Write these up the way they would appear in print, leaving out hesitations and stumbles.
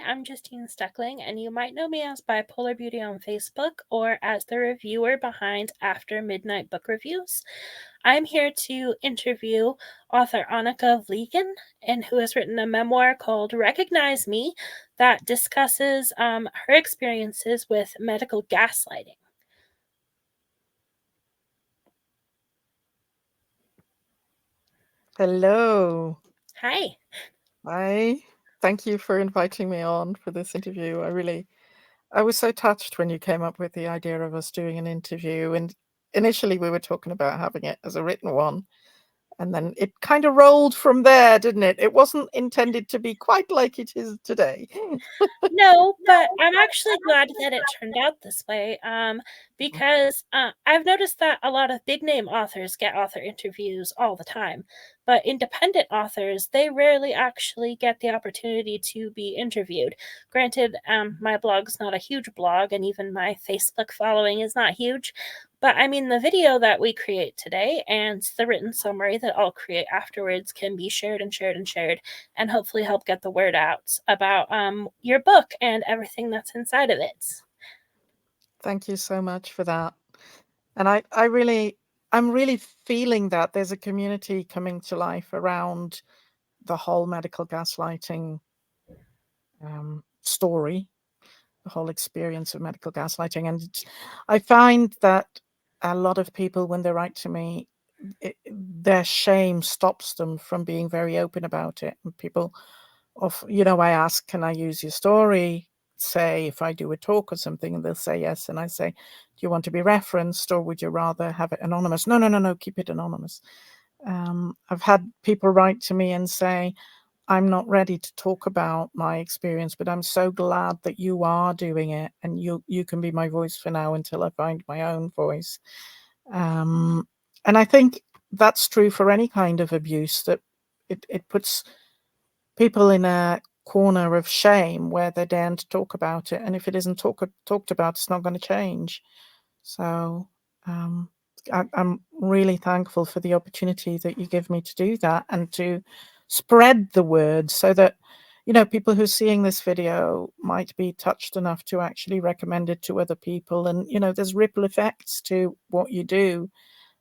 I'm Justine Steckling, and you might know me as Bipolar Beauty on Facebook or as the reviewer behind After Midnight Book Reviews. I'm here to interview author Annika Vliegen, and who has written a memoir called Recognize Me that discusses her experiences with medical gaslighting. Hello. Hi. Hi. Thank you for inviting me on for this interview. I was so touched when you came up with the idea of us doing an interview. And initially we were talking about having it as a written one. And then it kind of rolled from there, didn't it? It wasn't intended to be quite like it is today. No, but I'm actually glad that it turned out this way, because I've noticed that a lot of big name authors get author interviews all the time, but independent authors, they rarely actually get the opportunity to be interviewed. Granted, my blog's not a huge blog, and even my Facebook following is not huge, but I mean, the video that we create today and the written summary that I'll create afterwards can be shared and shared and shared, and hopefully help get the word out about your book and everything that's inside of it. Thank you so much for that. And I'm really feeling that there's a community coming to life around the whole medical gaslighting story, the whole experience of medical gaslighting. And I find that a lot of people, when they write to me, their shame stops them from being very open about it. And people, I ask, can I use your story? Say, if I do a talk or something, and they'll say yes. And I say, do you want to be referenced, or would you rather have it anonymous? No, keep it anonymous. I've had people write to me and say, I'm not ready to talk about my experience, but I'm so glad that you are doing it, and you can be my voice for now until I find my own voice. And I think that's true for any kind of abuse, that it puts people in a corner of shame where they daren't talk about it. And if it isn't talked about, it's not going to change. So I'm really thankful for the opportunity that you give me to do that and to spread the word, so that people who are seeing this video might be touched enough to actually recommend it to other people. And there's ripple effects to what you do,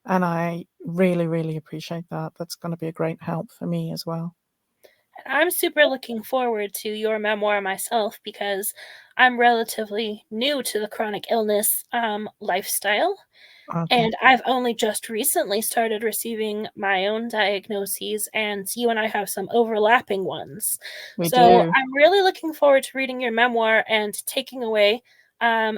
and I really, really appreciate that. That's going to be a great help for me as well. I'm super looking forward to your memoir myself, because I'm relatively new to the chronic illness lifestyle. Okay. And I've only just recently started receiving my own diagnoses, and you and I have some overlapping ones. We So do. I'm really looking forward to reading your memoir and taking away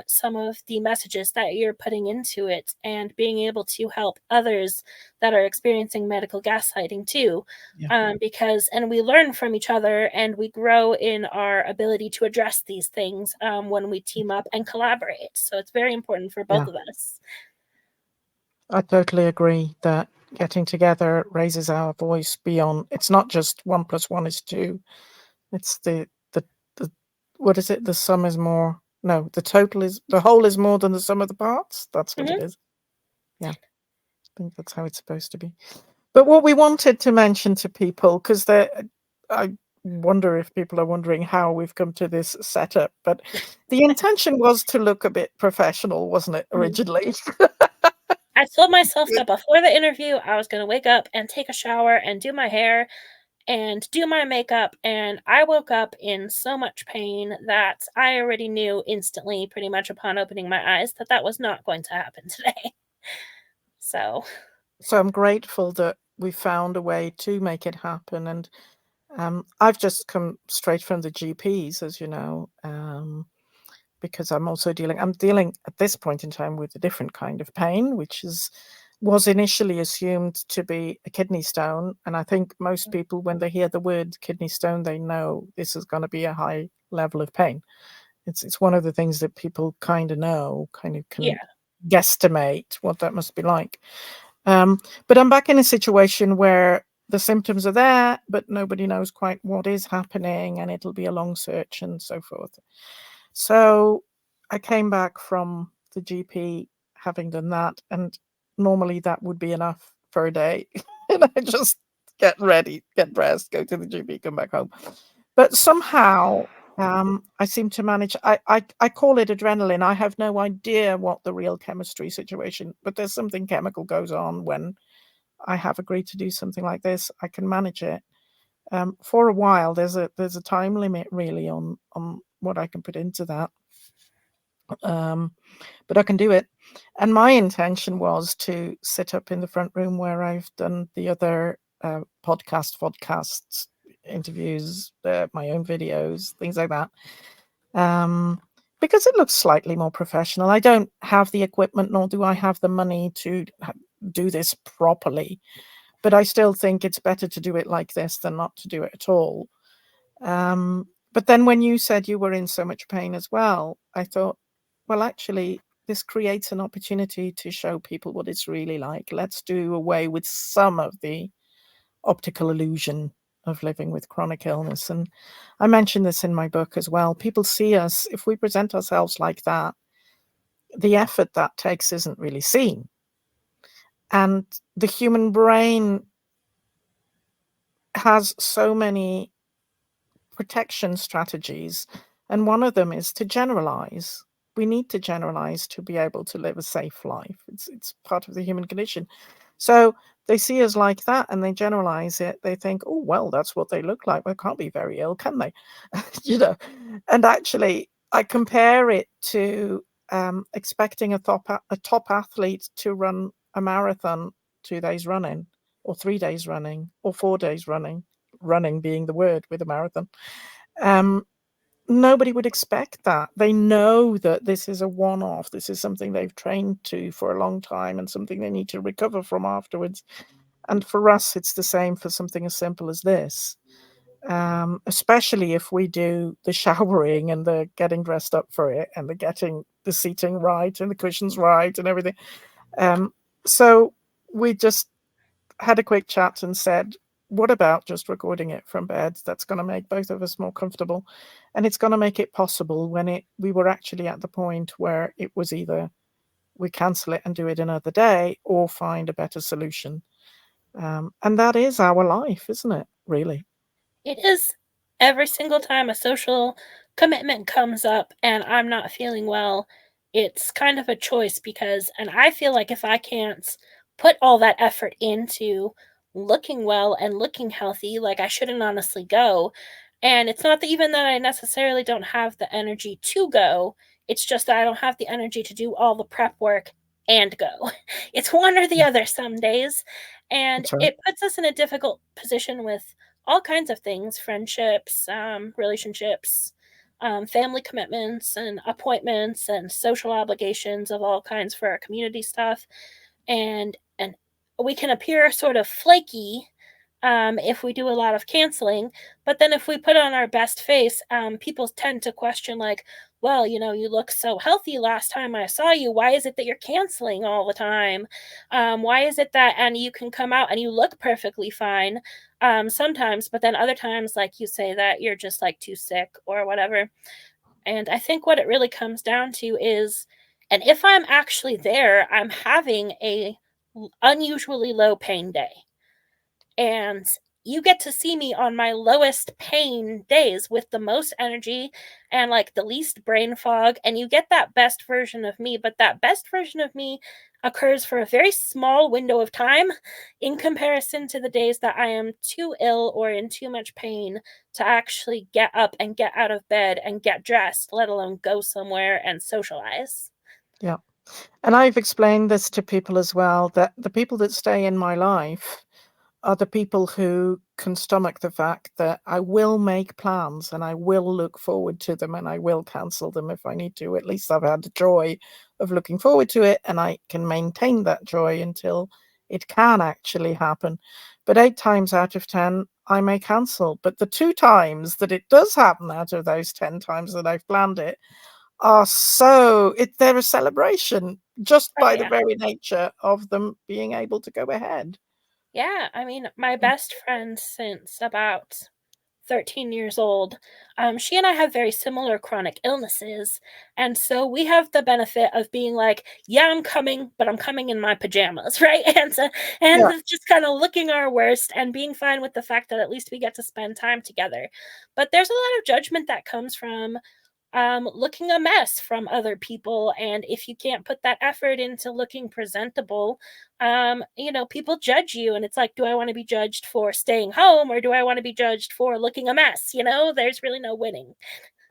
some of the messages that you're putting into it, and being able to help others that are experiencing medical gaslighting too. Yeah. Because, and we learn from each other, and we grow in our ability to address these things when we team up and collaborate. So it's very important for both Yeah. of us. I totally agree that getting together raises our voice beyond. It's not just 1 + 1 is 2. It's the what is it? The sum is more. No, the whole is more than the sum of the parts. That's what it is. Yeah, I think that's how it's supposed to be. But what we wanted to mention to people, because I wonder if people are wondering how we've come to this setup, but the intention was to look a bit professional, wasn't it, originally? I told myself that before the interview, I was going to wake up and take a shower and do my hair and do my makeup. And I woke up in so much pain that I already knew instantly, pretty much upon opening my eyes, that that was not going to happen today. So I'm grateful that we found a way to make it happen. And I've just come straight from the GPs, as you know, because I'm dealing at this point in time with a different kind of pain, which was initially assumed to be a kidney stone. And I think most people, when they hear the word kidney stone, they know this is going to be a high level of pain. It's one of the things that people kind of know, kind of can guesstimate what that must be like. But I'm back in a situation where the symptoms are there, but nobody knows quite what is happening, and it'll be a long search and so forth. So I came back from the GP having done that, and normally that would be enough for a day. And I just get ready, get dressed, go to the GP, come back home. But somehow I seem to manage. I call it adrenaline. I have no idea what the real chemistry situation, but there's something chemical goes on when I have agreed to do something like this. I can manage it. For a while, there's a time limit really on what I can put into that. But I can do it. And my intention was to sit up in the front room where I've done the other podcasts, interviews, my own videos, things like that. Because it looks slightly more professional. I don't have the equipment, nor do I have the money to do this properly. But I still think it's better to do it like this than not to do it at all. But then when you said you were in so much pain as well, I thought, well, actually, this creates an opportunity to show people what it's really like. Let's do away with some of the optical illusion of living with chronic illness. And I mentioned this in my book as well. People see us, if we present ourselves like that, the effort that takes isn't really seen. And the human brain has so many protection strategies, and one of them is to generalize. We need to generalize to be able to live a safe life. It's part of the human condition. So they see us like that and they generalize it. They think, oh, well, that's what they look like. Well, they can't be very ill, can they? You know. And actually, I compare it to expecting a top athlete to run a marathon 2 days running, or 3 days running, or 4 days running being the word with a marathon. Nobody would expect that. They know that this is a one-off. This is something they've trained to for a long time and something they need to recover from afterwards. And for us, it's the same for something as simple as this. Especially if we do the showering and the getting dressed up for it and the getting the seating right and the cushions right and everything. So we just had a quick chat and said, what about just recording it from bed? That's going to make both of us more comfortable. And it's going to make it possible when we were actually at the point where it was either we cancel it and do it another day or find a better solution. And that is our life, isn't it? Really? It is. Every single time a social commitment comes up and I'm not feeling well, it's kind of a choice because, and I feel like if I can't put all that effort into looking well and looking healthy, like I shouldn't honestly go. And it's not that even that I necessarily don't have the energy to go, it's just that I don't have the energy to do all the prep work and go. It's one or the other some days. And That's right. it puts us in a difficult position with all kinds of things, friendships, relationships, family commitments and appointments and social obligations of all kinds for our community stuff. And we can appear sort of flaky if we do a lot of canceling. But then if we put on our best face, people tend to question, like, well, you look so healthy last time I saw you. Why is it that you're canceling all the time? Why is it that, and you can come out and you look perfectly fine sometimes, but then other times, like you say, that you're just like too sick or whatever. And I think what it really comes down to is, and if I'm actually there, I'm having a unusually low pain day. And you get to see me on my lowest pain days with the most energy and like the least brain fog, and you get that best version of me. But that best version of me occurs for a very small window of time in comparison to the days that I am too ill or in too much pain to actually get up and get out of bed and get dressed, let alone go somewhere and socialize. Yeah. And I've explained this to people as well, that the people that stay in my life are the people who can stomach the fact that I will make plans and I will look forward to them and I will cancel them if I need to. At least I've had the joy of looking forward to it and I can maintain that joy until it can actually happen. But 8 times out of 10, I may cancel. But the 2 times that it does happen out of those 10 times that I've planned it are they're a celebration just Oh, by the yeah. very nature of them being able to go ahead. Yeah. I mean, my best friend since about 13 years old. She and I have very similar chronic illnesses. And so we have the benefit of being like, yeah, I'm coming, but I'm coming in my pajamas, right? And Yeah. just kind of looking our worst and being fine with the fact that at least we get to spend time together. But there's a lot of judgment that comes from looking a mess from other people. And if you can't put that effort into looking presentable, people judge you. And it's like, do I want to be judged for staying home or do I want to be judged for looking a mess? There's really no winning.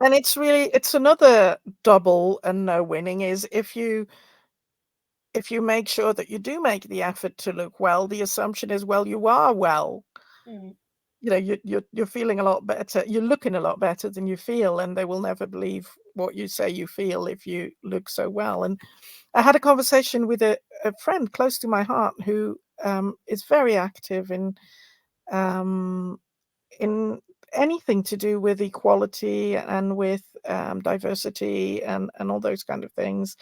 And it's another double and no winning is if you make sure that you do make the effort to look well, the assumption is, well, you are well. Mm. You're feeling a lot better. You're looking a lot better than you feel, and they will never believe what you say you feel if you look so well. And I had a conversation with a friend close to my heart who is very active in anything to do with equality and with diversity and all those kind of things,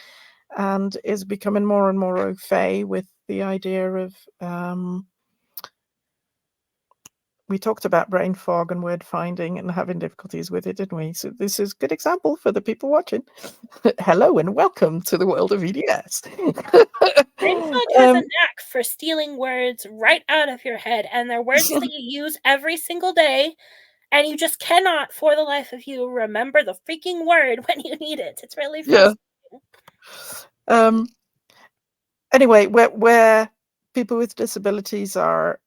and is becoming more and more au fait with the idea of we talked about brain fog and word finding and having difficulties with it, didn't we? So this is a good example for the people watching. Hello and welcome to the world of EDS. Brain fog has a knack for stealing words right out of your head, and they're words that you use every single day, and you just cannot, for the life of you, remember the freaking word when you need it. It's really Yeah. frustrating. Anyway, where people with disabilities are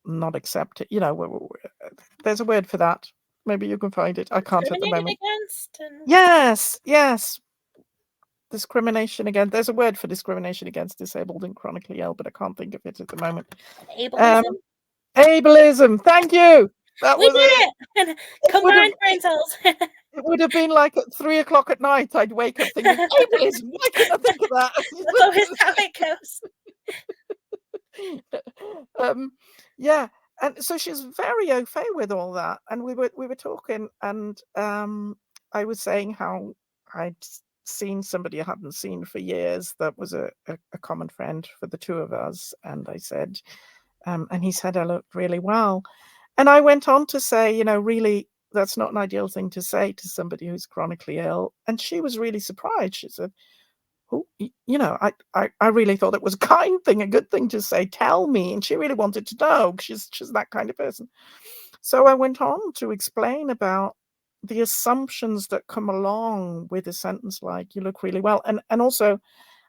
not accepted, there's a word for that. Maybe you can find it. I can't at the moment. Against Yes. Discrimination against. There's a word for discrimination against disabled and chronically ill, but I can't think of it at the moment. ableism. Ableism. Thank you. That We was did it. Combined brain cells. It would have been like at 3 o'clock at night. I'd wake up thinking, ableism. Why couldn't I think of that? That's always how it goes. Yeah, and so she's very au fait with all that, and we were talking, and I was saying how I'd seen somebody I hadn't seen for years that was a common friend for the two of us, and I said, and he said I looked really well, and I went on to say, really, that's not an ideal thing to say to somebody who's chronically ill, and she was really surprised. She said, oh, I really thought it was a kind thing, a good thing to say, tell me. And she really wanted to know. She's that kind of person. So I went on to explain about the assumptions that come along with a sentence like, you look really well. And also,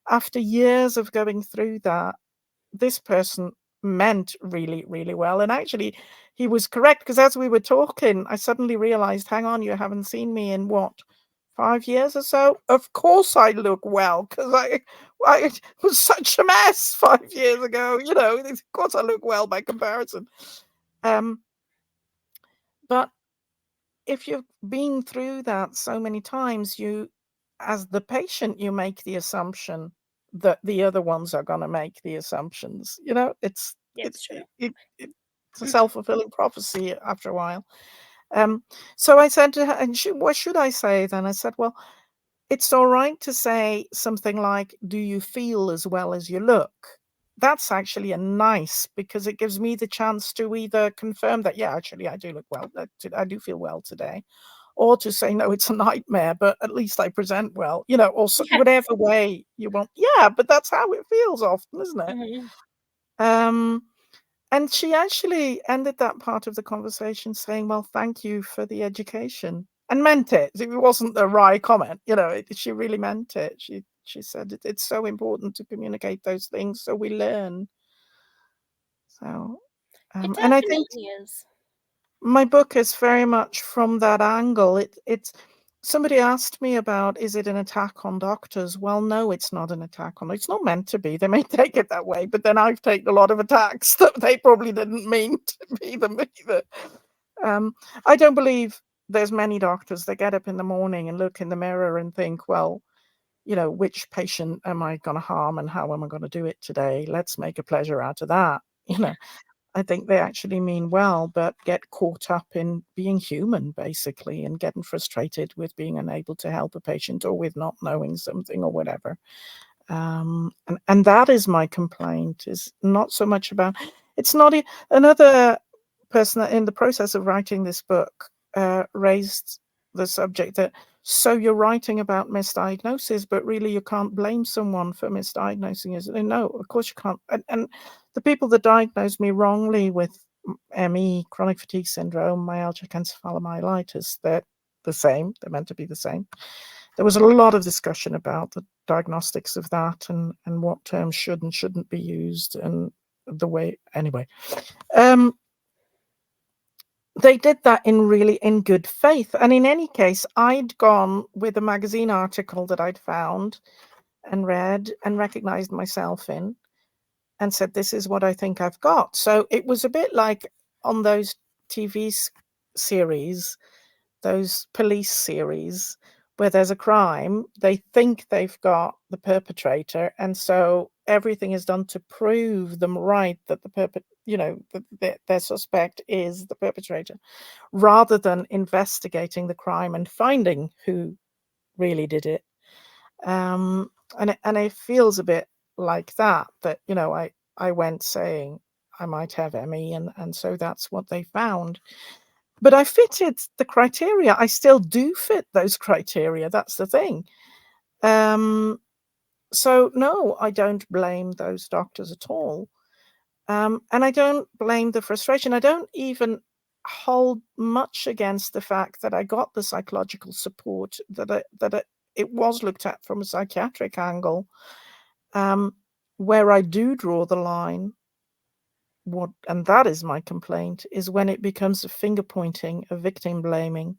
after years of going through that, this person meant really, really well. And actually, he was correct, because as we were talking, I suddenly realized, hang on, you haven't seen me in what, 5 years or so? Of course I look well, because I was such a mess 5 years ago. Of course I look well by comparison. But if you've been through that so many times, as the patient, you make the assumption that the other ones are going to make the assumptions. It's true. it's a self-fulfilling prophecy after a while. So I said to her, and what should I say then? I said, well, it's all right to say something like, do you feel as well as you look? That's actually a nice, because it gives me the chance to either confirm that, yeah, actually I do look well, I do feel well today, or to say, no, it's a nightmare, but at least I present well, or whatever way you want. Yeah, but that's how it feels often, isn't it? Mm-hmm. And she actually ended that part of the conversation saying, well, thank you for the education, and meant it. It wasn't a wry comment, she really meant it. She said it's so important to communicate those things so we learn. So, It and I think definitely is. my book is very much from that angle. It's somebody asked me about, is it an attack on doctors? Well, no, it's not an attack on. It's not meant to be. They may take it that way, but then I've taken a lot of attacks that they probably didn't mean to be them either. I don't believe there's many doctors that get up in the morning and look in the mirror and think, well, which patient am I going to harm and how am I going to do it today? Let's make a pleasure out of that. I think they actually mean well, but get caught up in being human, basically, and getting frustrated with being unable to help a patient or with not knowing something or whatever. And that is my complaint, is not so much about, it's not another person that in the process of writing this book raised the subject that, so you're writing about misdiagnosis, but really you can't blame someone for misdiagnosing it. And no, of course you can't. And the people that diagnosed me wrongly with ME, chronic fatigue syndrome, myalgic encephalomyelitis, they're the same. They're meant to be the same. There was a lot of discussion about the diagnostics of that and what terms should and shouldn't be used and the way, anyway. They did that in good faith. And in any case, I'd gone with a magazine article that I'd found and read and recognized myself in and said, this is what I think I've got. So it was a bit like on those TV series, those police series, where there's a crime, they think they've got the perpetrator, and so everything is done to prove them right that their suspect is the perpetrator, rather than investigating the crime and finding who really did it. And it feels a bit like that I went saying I might have ME, and so that's what they found. But I fitted the criteria. I still do fit those criteria. That's the thing. So no, I don't blame those doctors at all. And I don't blame the frustration. I don't even hold much against the fact that I got the psychological support, that it was looked at from a psychiatric angle. Where I do draw the line, and that is my complaint, is when it becomes a finger pointing, a victim blaming,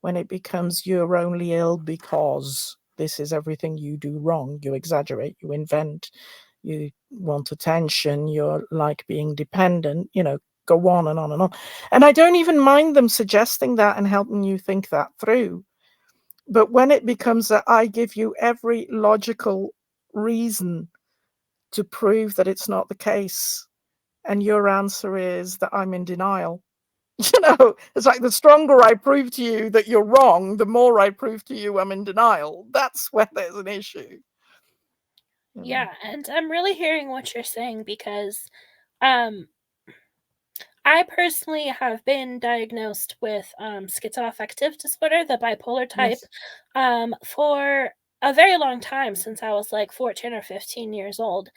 when it becomes you're only ill because this is everything you do wrong. You exaggerate, you invent, you want attention, you're like being dependent, go on and on and on. And I don't even mind them suggesting that and helping you think that through. But when it becomes that I give you every logical reason to prove that it's not the case, and your answer is that I'm in denial, it's like the stronger I prove to you that you're wrong, the more I prove to you I'm in denial. That's where there's an issue. Yeah, and I'm really hearing what you're saying because I personally have been diagnosed with schizoaffective disorder, the bipolar type, Yes. for a very long time, since I was like 14 or 15 years old.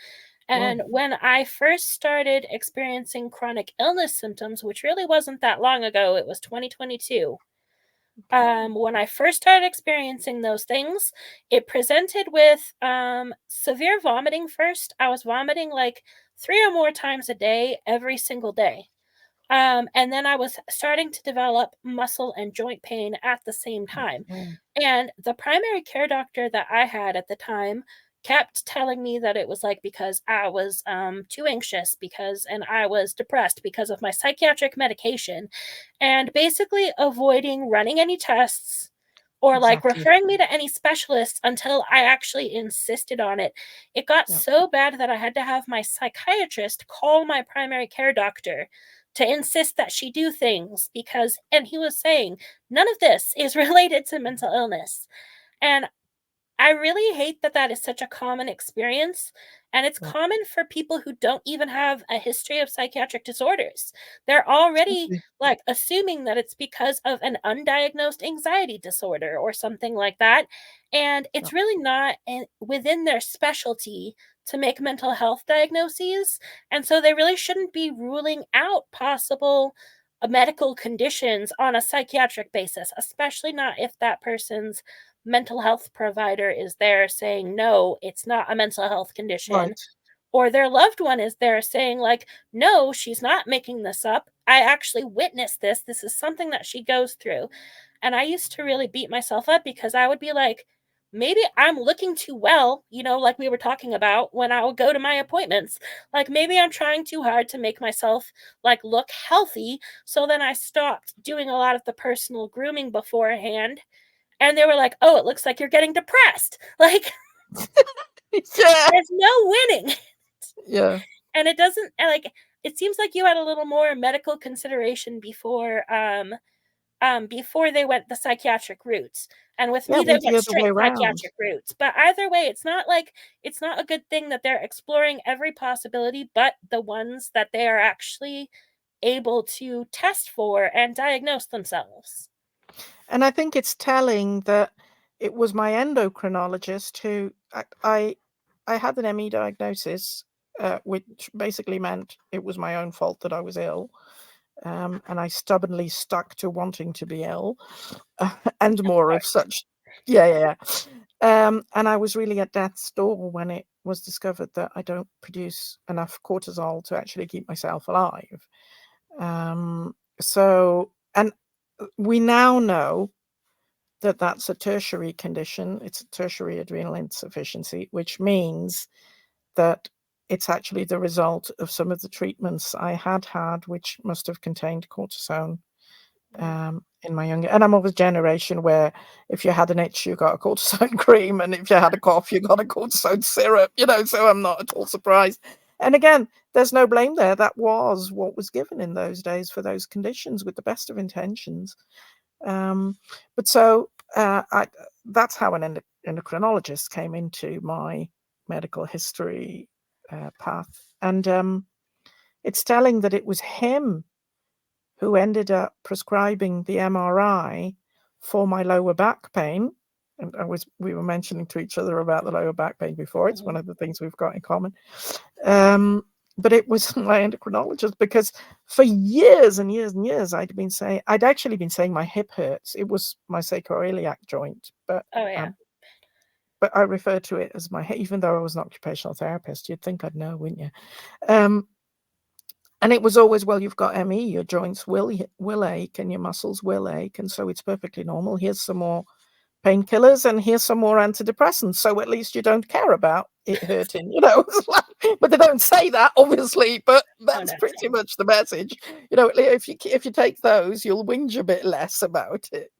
And Whoa. when I first started experiencing chronic illness symptoms, which really wasn't that long ago, it was 2022. When I first started experiencing those things, it presented with severe vomiting first. I was vomiting like 3 or more times a day, every single day. And then I was starting to develop muscle and joint pain at the same time. Okay. And the primary care doctor that I had at the time kept telling me that it was like because I was too anxious and I was depressed because of my psychiatric medication, and basically avoiding running any tests or like Exactly. referring me to any specialists until I actually insisted on it. It got Yep. so bad that I had to have my psychiatrist call my primary care doctor to insist that she do things and he was saying, none of this is related to mental illness. And I really hate that that is such a common experience. And it's Yep. common for people who don't even have a history of psychiatric disorders. They're already Exactly. like assuming that it's because of an undiagnosed anxiety disorder or something like that. And it's Yep. really not within their specialty to make mental health diagnoses. And so they really shouldn't be ruling out possible medical conditions on a psychiatric basis, especially not if that person's mental health provider is there saying, no, it's not a mental health condition, Right. or their loved one is there saying, like, no, she's not making this up. I actually witnessed this. This is something that she goes through. And I used to really beat myself up because I would be like, maybe I'm looking too well, like we were talking about when I would go to my appointments. Like maybe I'm trying too hard to make myself like look healthy. So then I stopped doing a lot of the personal grooming beforehand. And they were like, oh, it looks like you're getting depressed. Like, Yeah. there's no winning. Yeah. And it doesn't like it seems like you had a little more medical consideration before they went the psychiatric routes. And with Yeah. me, they We're the went other way straight around. psychiatric routes. But either way, it's not a good thing that they're exploring every possibility but the ones that they are actually able to test for and diagnose themselves. And I think it's telling that it was my endocrinologist who I had an ME diagnosis, which basically meant it was my own fault that I was ill. And I stubbornly stuck to wanting to be ill, and more of such. Yeah. And I was really at death's door when it was discovered that I don't produce enough cortisol to actually keep myself alive. So, and we now know that that's a tertiary condition. It's a tertiary adrenal insufficiency, which means that it's actually the result of some of the treatments I had, which must have contained cortisone in my younger. And I'm of a generation where if you had an itch, you got a cortisone cream, and if you had a cough, you got a cortisone syrup. So I'm not at all surprised. And again, there's no blame there. That was what was given in those days for those conditions, with the best of intentions. But so that's how an endocrinologist came into my medical history path. And it's telling that it was him who ended up prescribing the MRI for my lower back pain. And we were mentioning to each other about the lower back pain before. It's one of the things we've got in common. But it was my endocrinologist, because for years and years and years I'd actually been saying my hip hurts. It was my sacroiliac joint, but I refer to it as my hip, even though I was an occupational therapist. You'd think I'd know, wouldn't you? And it was always, well, you've got ME, your joints will ache and your muscles will ache, and so it's perfectly normal. Here's some more painkillers and here's some more antidepressants, so at least you don't care about it hurting, but they don't say that, obviously, but that's pretty much the message. If you take those, you'll whinge a bit less about it.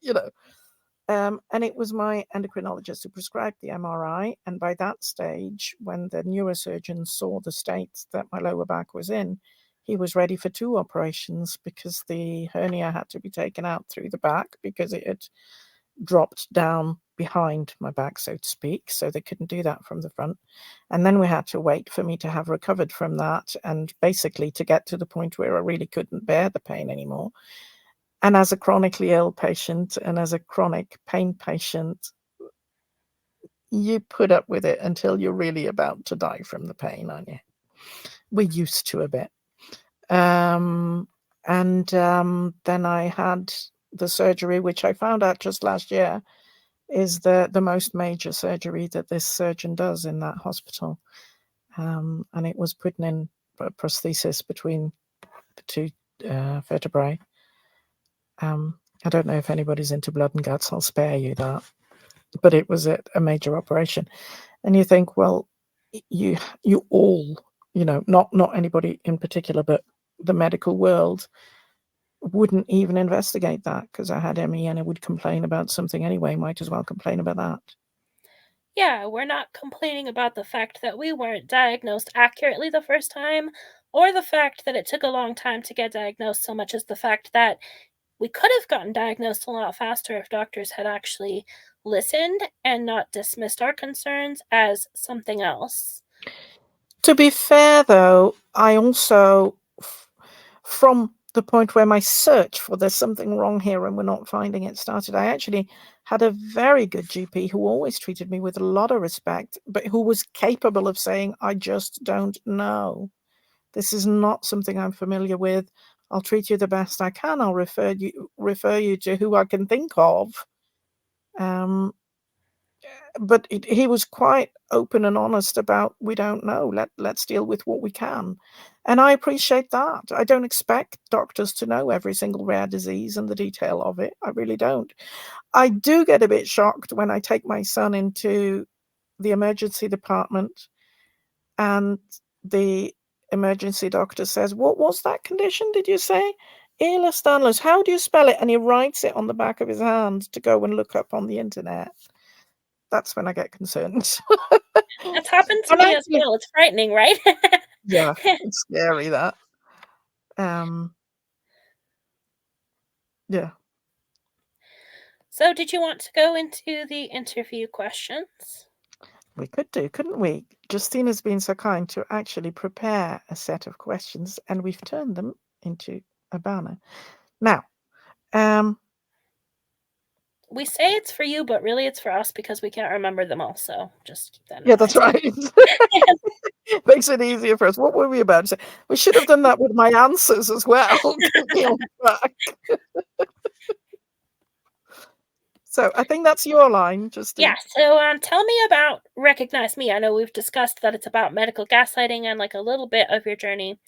And it was my endocrinologist who prescribed the MRI, and by that stage, when the neurosurgeon saw the state that my lower back was in, he was ready for 2 operations, because the hernia had to be taken out through the back because it had dropped down behind my back, so to speak, so they couldn't do that from the front. And then we had to wait for me to have recovered from that, and basically to get to the point where I really couldn't bear the pain anymore. And as a chronically ill patient and as a chronic pain patient, you put up with it until you're really about to die from the pain, aren't you? We're used to a bit. And then I had the surgery, which I found out just last year is the most major surgery that this surgeon does in that hospital. And it was putting in a prosthesis between the 2 vertebrae. I don't know if anybody's into blood and guts. I'll spare you that. But it was a major operation. And you think, well, you all, not anybody in particular, but the medical world wouldn't even investigate that, because I had ME and I would complain about something anyway. Might as well complain about that. Yeah, we're not complaining about the fact that we weren't diagnosed accurately the first time, or the fact that it took a long time to get diagnosed, so much as the fact that we could have gotten diagnosed a lot faster if doctors had actually listened and not dismissed our concerns as something else. To be fair, though, I also, from the point where my search for there's something wrong here and we're not finding it started, I actually had a very good GP who always treated me with a lot of respect, but who was capable of saying, I just don't know. This is not something I'm familiar with. I'll treat you the best I can. I'll refer you to who I can think of. But he was quite open and honest about, we don't know. Let's deal with what we can. And I appreciate that. I don't expect doctors to know every single rare disease and the detail of it. I really don't. I do get a bit shocked when I take my son into the emergency department and the emergency doctor says, what was that condition, did you say? Ehlers-Danlos. How do you spell it? And he writes it on the back of his hand to go and look up on the internet. That's when I get concerned. That's happened to me as well. It's frightening, right? Yeah, it's scary, that. Yeah. So did you want to go into the interview questions? We could do, couldn't we? Justine has been so kind to actually prepare a set of questions, and we've turned them into a banner. Now, um, We say it's for you, but really it's for us because we can't remember them all, so just keep that in yeah, that's mind. right. Makes it easier for us. What were we about to say? We should have done that with my answers as well. Keep me on track. So I think that's your line, Yeah, Justine. so, tell me about Recognize Me. I know we've discussed that it's about medical gaslighting and, like, a little bit of your journey,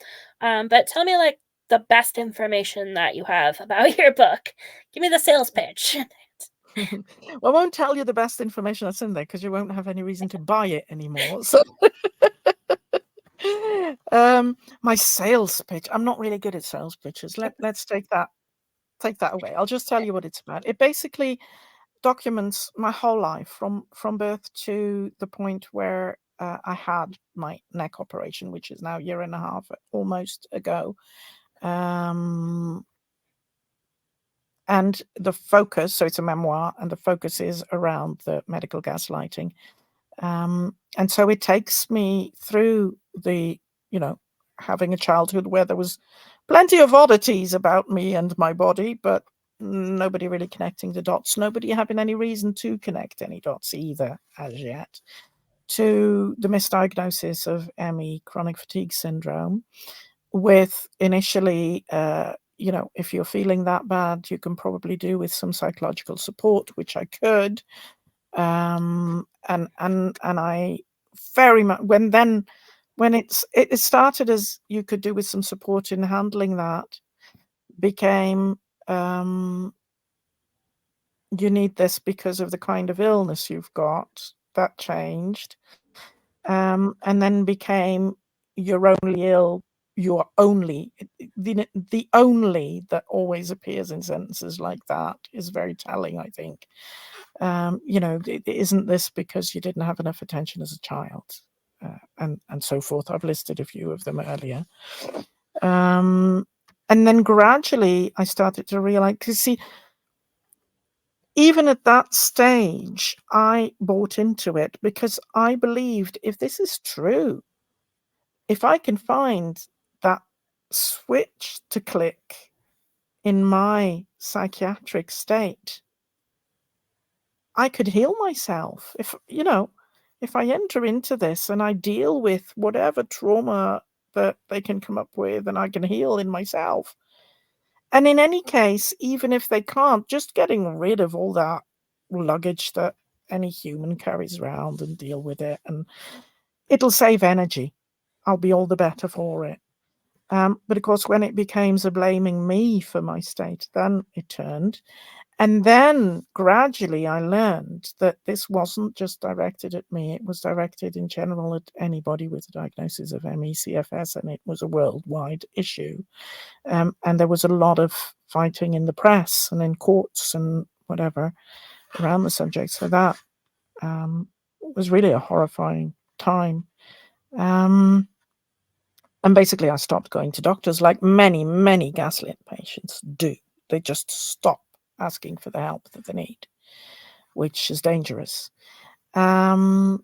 but tell me, like, the best information that you have about your book. Give me the sales pitch. Well, I won't tell you the best information that's in there because you won't have any reason to buy it anymore. So, my sales pitch. I'm not really good at sales pitches. Let's take that away. I'll just tell you what it's about. It basically documents my whole life from birth to the point where I had my neck operation, which is now a year and a half almost ago. And the focus, so it's a memoir, and the focus is around the medical gaslighting. And so it takes me through the, having a childhood where there was plenty of oddities about me and my body, but nobody really connecting the dots, nobody having any reason to connect any dots either as yet, to the misdiagnosis of ME, chronic fatigue syndrome, with initially, if you're feeling that bad, you can probably do with some psychological support, which I could. And I very much when it started as you could do with some support in handling that, became you need this because of the kind of illness you've got. That changed, and then became you're only ill. You're only the only that always appears in sentences like that is very telling, I think. Isn't this because you didn't have enough attention as a child, and so forth. I've listed a few of them earlier. And then gradually I started to realize, because see, even at that stage, I bought into it because I believed if this is true, if I can find that switch to click in my psychiatric state, I could heal myself. If I enter into this and I deal with whatever trauma that they can come up with, and I can heal in myself. And in any case, even if they can't, just getting rid of all that luggage that any human carries around and deal with it, and it'll save energy. I'll be all the better for it. But of course, when it became blaming me for my state, then it turned. And then gradually I learned that this wasn't just directed at me, it was directed in general at anybody with a diagnosis of ME/CFS, and it was a worldwide issue. And there was a lot of fighting in the press and in courts and whatever around the subject. So that was really a horrifying time. And basically I stopped going to doctors, like many, many gaslit patients do. They just stop asking for the help that they need, which is dangerous. To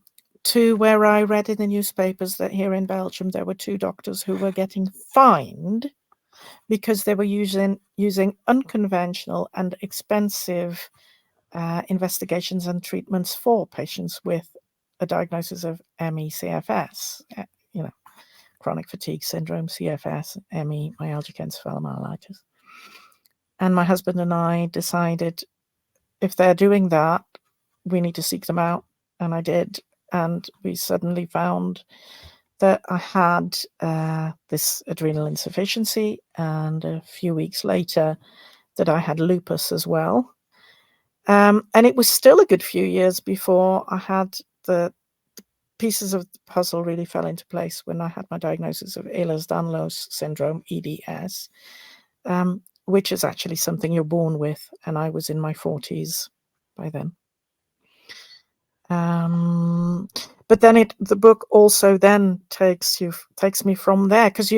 where I read in the newspapers that here in Belgium there were 2 doctors who were getting fined because they were using unconventional and expensive investigations and treatments for patients with a diagnosis of ME/CFS, chronic fatigue syndrome, CFS, ME, myalgic encephalomyelitis. And my husband and I decided, if they're doing that, we need to seek them out. And I did. And we suddenly found that I had this adrenal insufficiency, and a few weeks later that I had lupus as well. And it was still a good few years before I had the pieces of the puzzle really fell into place when I had my diagnosis of Ehlers-Danlos syndrome, EDS, which is actually something you're born with, and I was in my 40s by then. But then the book also then takes me from there, because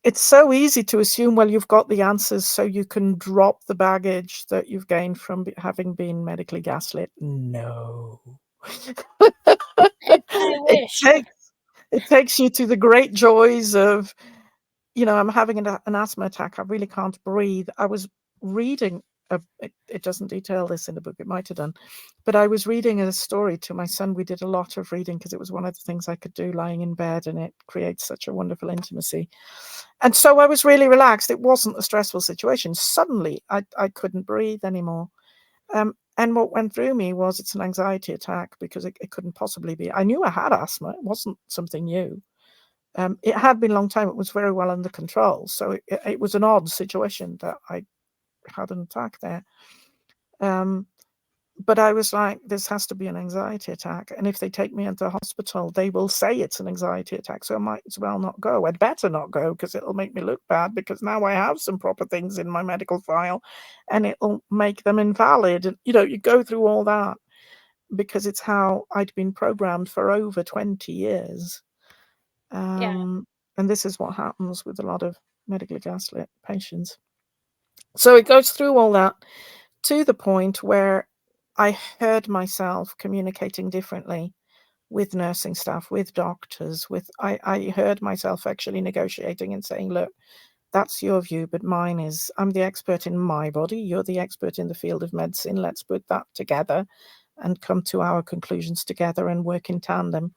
it's so easy to assume, well, you've got the answers, so you can drop the baggage that you've gained from having been medically gaslit. No. I wish. It takes you to the great joys of I'm having an asthma attack. I really can't breathe. I was reading, it doesn't detail this in the book, it might have done, but I was reading a story to my son. We did a lot of reading because it was one of the things I could do lying in bed, and it creates such a wonderful intimacy. And so I was really relaxed. It wasn't a stressful situation. Suddenly, I couldn't breathe anymore. And what went through me was, it's an anxiety attack, because it couldn't possibly be. I knew I had asthma. It wasn't something new. It had been a long time. It was very well under control. So it was an odd situation that I had an attack there. But I was like, this has to be an anxiety attack. And if they take me into hospital, they will say it's an anxiety attack. So I might as well not go. I'd better not go, because it'll make me look bad, because now I have some proper things in my medical file and it'll make them invalid. And, you go through all that, because it's how I'd been programmed for over 20 years. Yeah. And this is what happens with a lot of medically gaslit patients. So it goes through all that to the point where I heard myself communicating differently with nursing staff, with doctors, I heard myself actually negotiating and saying, look, that's your view, but mine is, I'm the expert in my body, you're the expert in the field of medicine. Let's put that together and come to our conclusions together and work in tandem.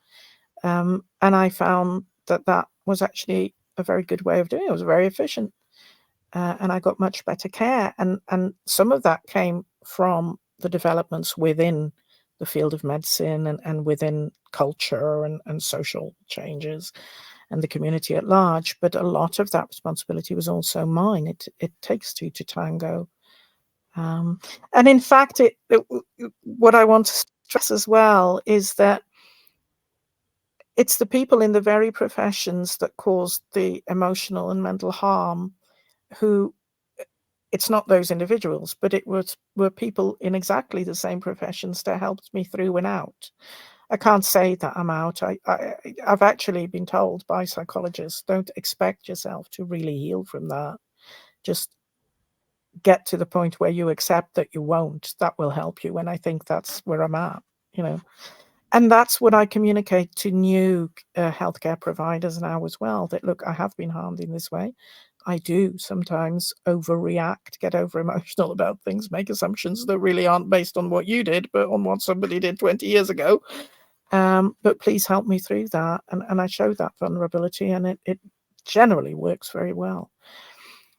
And I found that was actually a very good way of doing it. It was very efficient. And I got much better care. And some of that came from the developments within the field of medicine, and within culture, and social changes, and the community at large. But a lot of that responsibility was also mine. It takes two to tango. And in fact, what I want to stress as well is that it's the people in the very professions that cause the emotional and mental harm who, it's not those individuals, but were people in exactly the same professions that helped me through and out. I can't say that I'm out. I've actually been told by psychologists, don't expect yourself to really heal from that. Just get to the point where you accept that you won't. That will help you. And I think that's where I'm at, And that's what I communicate to new healthcare providers now as well, that, look, I have been harmed in this way. I do sometimes overreact, get over emotional about things, make assumptions that really aren't based on what you did, but on what somebody did 20 years ago. But please help me through that. And I show that vulnerability, and it generally works very well.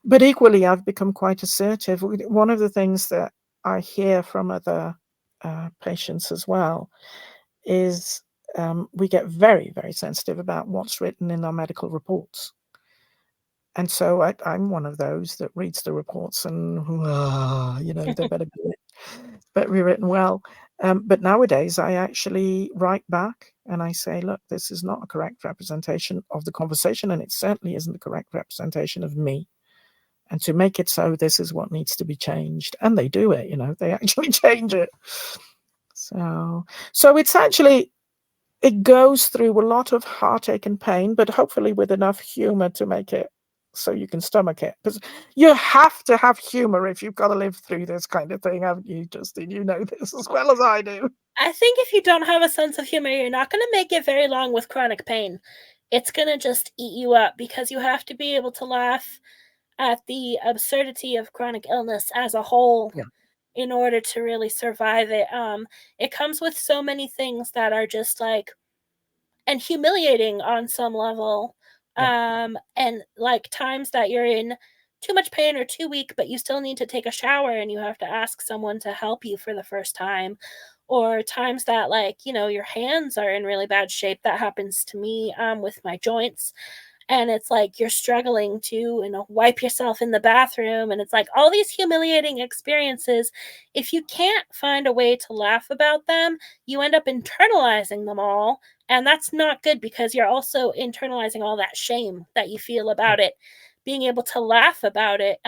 But equally, I've become quite assertive. One of the things that I hear from other patients as well is we get very, very sensitive about what's written in our medical reports. And so I'm one of those that reads the reports and, they better be written well. But nowadays, I actually write back and I say, look, this is not a correct representation of the conversation, and it certainly isn't a correct representation of me. And to make it so, this is what needs to be changed. And they do it, they actually change it. So it's actually, it goes through a lot of heartache and pain, but hopefully with enough humor to make it so you can stomach it. Because you have to have humor if you've got to live through this kind of thing, haven't you, Justine? You know this as well as I do. I think if you don't have a sense of humor, you're not going to make it very long with chronic pain. It's going to just eat you up, because you have to be able to laugh at the absurdity of chronic illness as a whole Yeah. in order to really survive it. It comes with so many things that are just like, and humiliating on some level. Yeah. And like times that you're in too much pain or too weak, but you still need to take a shower and you have to ask someone to help you for the first time. Or times that, like, your hands are in really bad shape. That happens to me with my joints. And it's like you're struggling to, wipe yourself in the bathroom. And it's like all these humiliating experiences. If you can't find a way to laugh about them, you end up internalizing them all. And that's not good, because you're also internalizing all that shame that you feel about it. Being able to laugh about it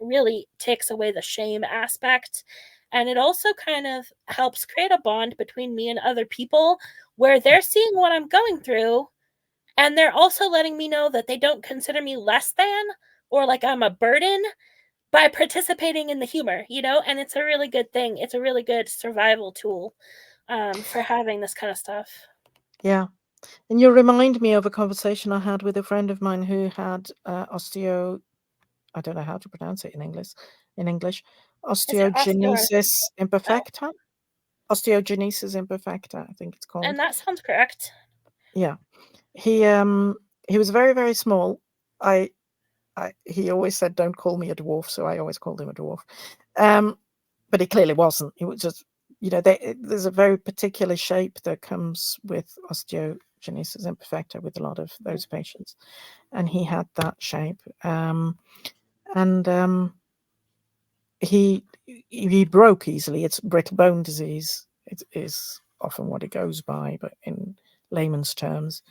really takes away the shame aspect. And it also kind of helps create a bond between me and other people, where they're seeing what I'm going through, and they're also letting me know that they don't consider me less than or like I'm a burden by participating in the humor, and it's a really good thing. It's a really good survival tool for having this kind of stuff. Yeah. And you remind me of a conversation I had with a friend of mine who had I don't know how to pronounce it in English. Is it Osteogenesis oh, imperfecta. Osteogenesis imperfecta, I think it's and called. that sounds correct. Yeah. He was very, very small. I he always said, "Don't call me a dwarf," so I always called him a dwarf. But he clearly wasn't. He was just, there's a very particular shape that comes with osteogenesis imperfecta with a lot of Mhm. those patients, and he had that shape. And he broke easily. It's brittle bone disease. It is often what it goes by, but in layman's terms.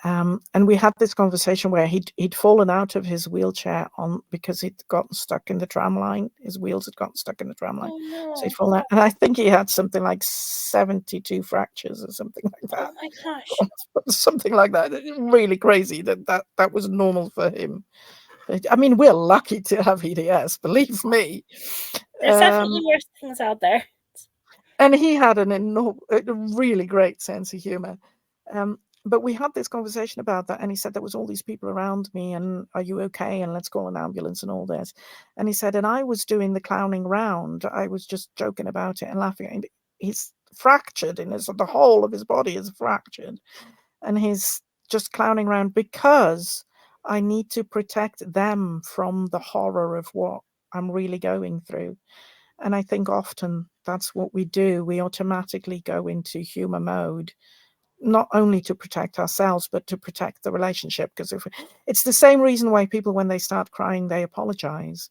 And we had this conversation where he'd fallen out of his wheelchair because he'd gotten stuck in the tram line. His wheels had gotten stuck in the tram line, Oh, so he'd no. fallen out. And I think he had something like 72 fractures or something like Oh that. my gosh. Something like that. Really crazy that was normal for him. I mean, we're lucky to have EDS, believe me. There's Um, definitely worse things out there. and he had a really great sense of humor. But we had this conversation about that, and he said there was all these people around me, and are you okay? And let's call an ambulance and all this. And he said, and I was doing the clowning round. I was just joking about it and laughing. And he's fractured the whole of his body is fractured, and he's just clowning around because I need to protect them from the horror of what I'm really going through. And I think often that's what we do. We automatically go into humor mode, not only to protect ourselves, but to protect the relationship. Because it's the same reason why people, when they start crying, they apologize.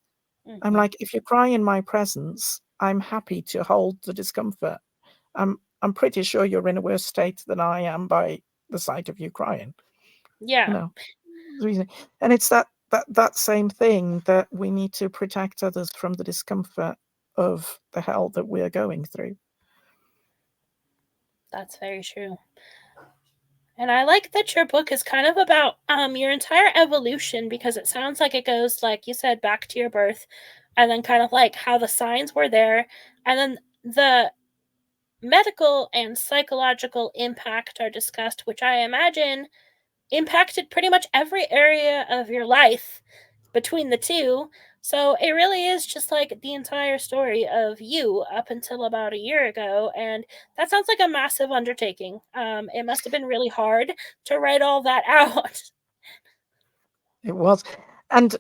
I'm Mhm. like, if you cry in my presence, I'm happy to hold the discomfort. I'm pretty sure you're in a worse state than I am by the sight of you crying. You Yeah, know, the reason, and it's that same thing that we need to protect others from the discomfort of the hell that we're going through. that's very true. And I like that your book is kind of about your entire evolution, because it sounds like it goes, like you said, back to your birth, and then kind of like how the signs were there, and then the medical and psychological impact are discussed, which I imagine impacted pretty much every area of your life between the two. So it really is just like the entire story of you up until about a year ago. And that sounds like a massive undertaking. It must have been really hard to write all that out. It was, and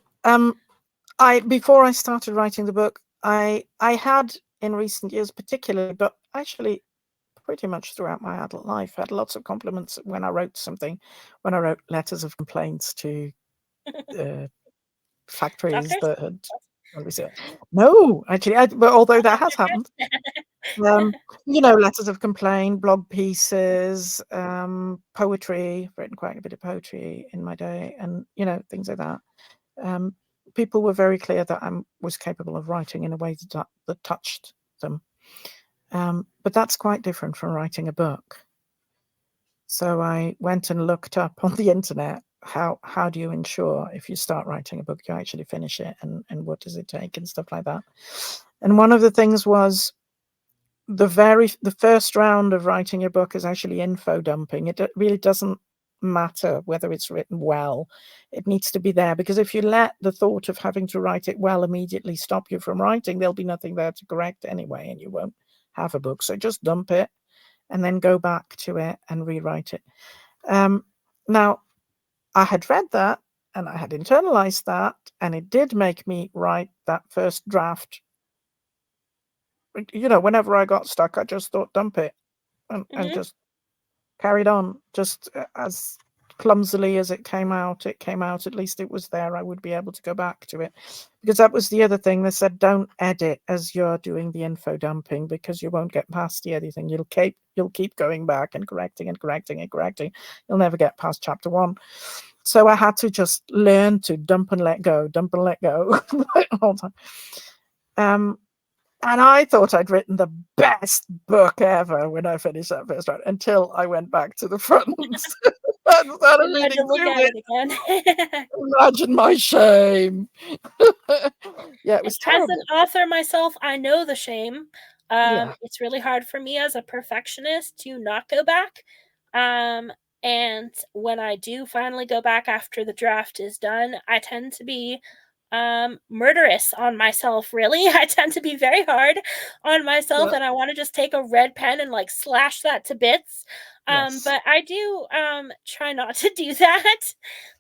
I before I started writing the book, I had in recent years, particularly, but actually pretty much throughout my adult life, had lots of compliments when I wrote something, when I wrote letters of complaints to uh, factories Doctors? that had. What was it? No, actually, but although that has happened, um, letters of complaint, blog pieces, poetry. I've written quite a bit of poetry in my day, and things like that. Um, People were very clear that I was capable of writing in a way that touched them. But that's quite different from writing a book. So I went and looked up on the internet how do you ensure if you start writing a book you actually finish it, and what does it take and stuff like that. And one of the things was the first round of writing a book is actually info dumping. It really doesn't matter whether it's written well. It needs to be there, because if you let the thought of having to write it well immediately stop you from writing, there'll be nothing there to correct anyway, and you won't have a book. So just dump it and then go back to it and rewrite it. Now, I had read that and I had internalized that, and it did make me write that first draft. Whenever I got stuck, I just thought dump it, and Hmm. just carried on, just as clumsily as it came out. It came out, at least it was there. I would be able to go back to it, because that was the other thing. They said, don't edit as you're doing the info dumping, because you won't get past the editing. You'll keep going back and correcting and correcting and correcting. You'll never get past chapter 1. So I had to just learn to dump and let go all the time. And I thought I'd written the best book ever when I finished that first round, until I went back to the front and started And had reading to look through at it. it again. Imagine my shame. Yeah, it And was as an terrible. author myself, I know the shame. Yeah. It's really hard for me as a perfectionist to not go back. Um, And when I do finally go back after the draft is done, I tend to be murderous on myself, really. I tend to be very hard on myself, Yeah. and I want to just take a red pen and like slash that to bits. Yes. But I do try not to do that.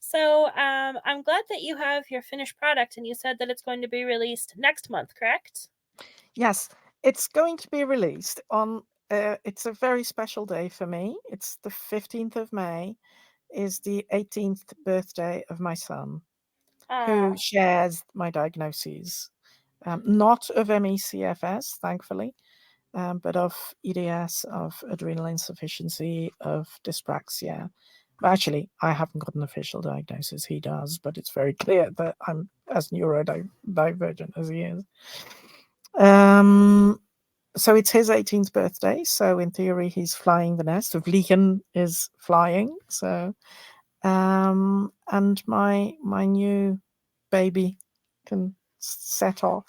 So I'm glad that you have your finished product, and you said that it's going to be released next month, correct? Yes, it's going to be released on. It's a very special day for me. It's the 15th of May, is the 18th birthday of my son, who Oh, shares my diagnoses. Not of MECFS, thankfully, but of EDS, of adrenal insufficiency, of dyspraxia. Actually, I haven't got an official diagnosis. He does, but it's very clear that I'm as neurodivergent as he is. So it's his 18th birthday. So in theory, he's flying the nest. Of Vliegen is flying. So, and my new baby can set off.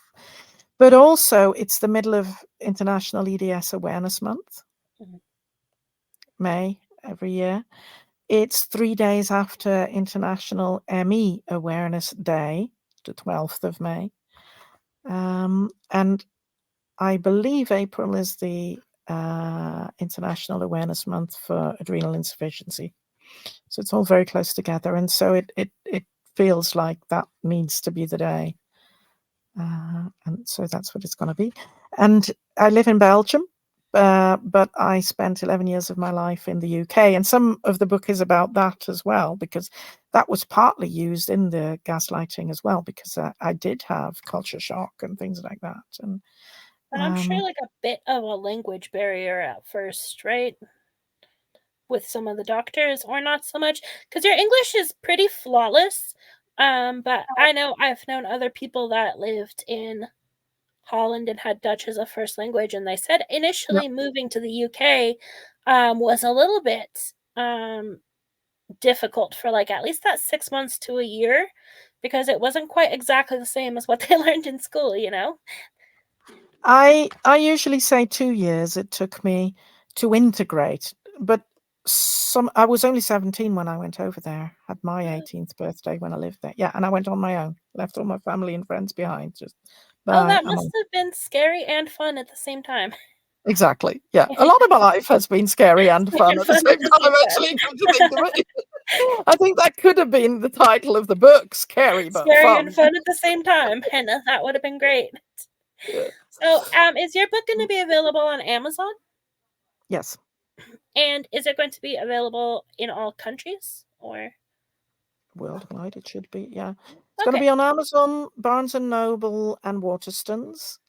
But also, it's the middle of International EDS Awareness Month, mhm. May every year. It's 3 days after International ME Awareness Day, the 12th of May. And I believe April is the International Awareness Month for adrenal insufficiency. So it's all very close together. And so it feels like that needs to be the day. And so that's what it's going to be. And I live in Belgium, but I spent 11 years of my life in the UK. And some of the book is about that as well, because that was partly used in the gaslighting as well, because I did have culture shock and things like that. And I'm sure like a bit of a language barrier at first, right? With some of the doctors, or not so much, because your English is pretty flawless. But I know I've known other people that lived in Holland and had Dutch as a first language, and they said yeah, initially moving to the UK was a little bit difficult for like at least that 6 months to a year, because it wasn't quite exactly the same as what they learned in school, you know? I usually say 2 years it took me to integrate, but I was only 17 when I went over there, had my 18th birthday when I lived there. Yeah, and I went on my own, left all my family and friends behind. Just Oh, bye. that must have been scary and fun at the same time. Exactly. Yeah, a lot of my life has been scary and fun And at the fun same at the time. same time. Actually, come to think of it, I think that could have been the title of the book: "Scary but Scary and fun." fun at the same time, and that would have been great. Yeah. So, is your book going to be available on Amazon? Yes. And is it going to be available in all countries, or? Worldwide, it should be. Yeah, it's going to Okay. be on Amazon, Barnes and Noble, and Waterstones,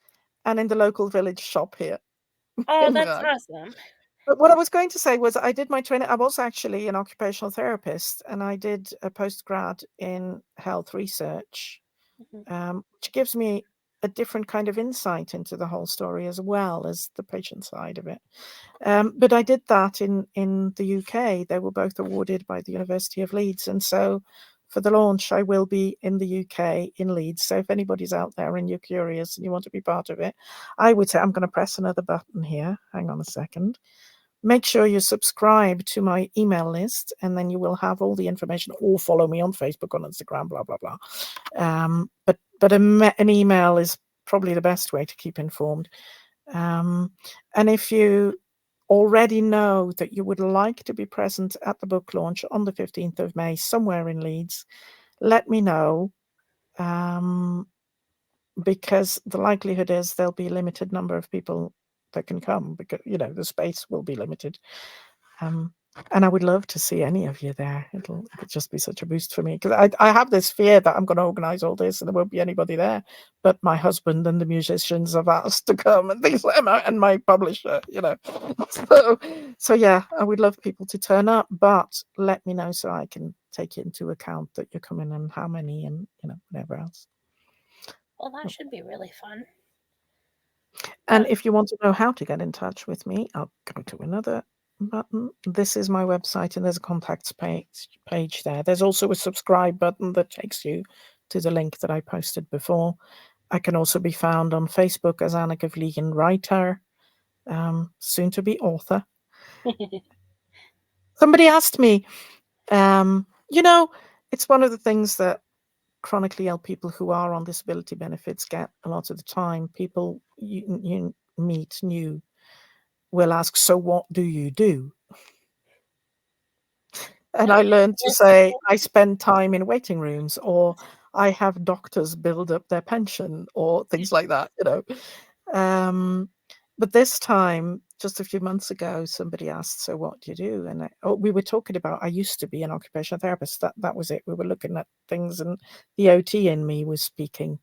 and in the local village shop here Oh, in that's Rag. awesome. But what I was going to say was I did my training. I was actually an occupational therapist, and I did a postgrad in health research, Mhm. which gives me a different kind of insight into the whole story as well as the patient side of it. But I did that in the UK. They were both awarded by the University of Leeds, and so for the launch, I will be in the UK in Leeds. So if anybody's out there and you're curious and you want to be part of it, I would say I'm going to press another button here. Hang on a second. Make sure you subscribe to my email list, and then you will have all the information, or follow me on Facebook, on Instagram, blah blah blah. But an email is probably the best way to keep informed. And if you already know that you would like to be present at the book launch on the 15th of May somewhere in Leeds, let me know, because the likelihood is there'll be a limited number of people that can come, because the space will be limited. And I would love to see any of you there. It'll just be such a boost for me, because I have this fear that I'm going to organize all this and there won't be anybody there. But my husband and the musicians have asked to come and things like that, and my publisher. So yeah, I would love people to turn up, but let me know so I can take into account that you're coming and how many, and whatever else. Well, that should be really fun. And if you want to know how to get in touch with me, I'll go to another button. This is my website, and there's a contacts page there. There's also a subscribe button that takes you to the link that I posted before. I can also be found on Facebook as Anneke Vliegen Writer, soon to be author. Somebody asked me, you know, it's one of the things that chronically ill people who are on disability benefits get a lot of the time. People you meet new will ask, "So what do you do?" And I learned to say, "I spend time in waiting rooms," or "I have doctors build up their pension," or things like that, you know? Um, but this time, just a few months ago, somebody asked, "So what do you do?" And we were talking about I used to be an occupational therapist. That was it. We were looking at things, and the OT in me was speaking.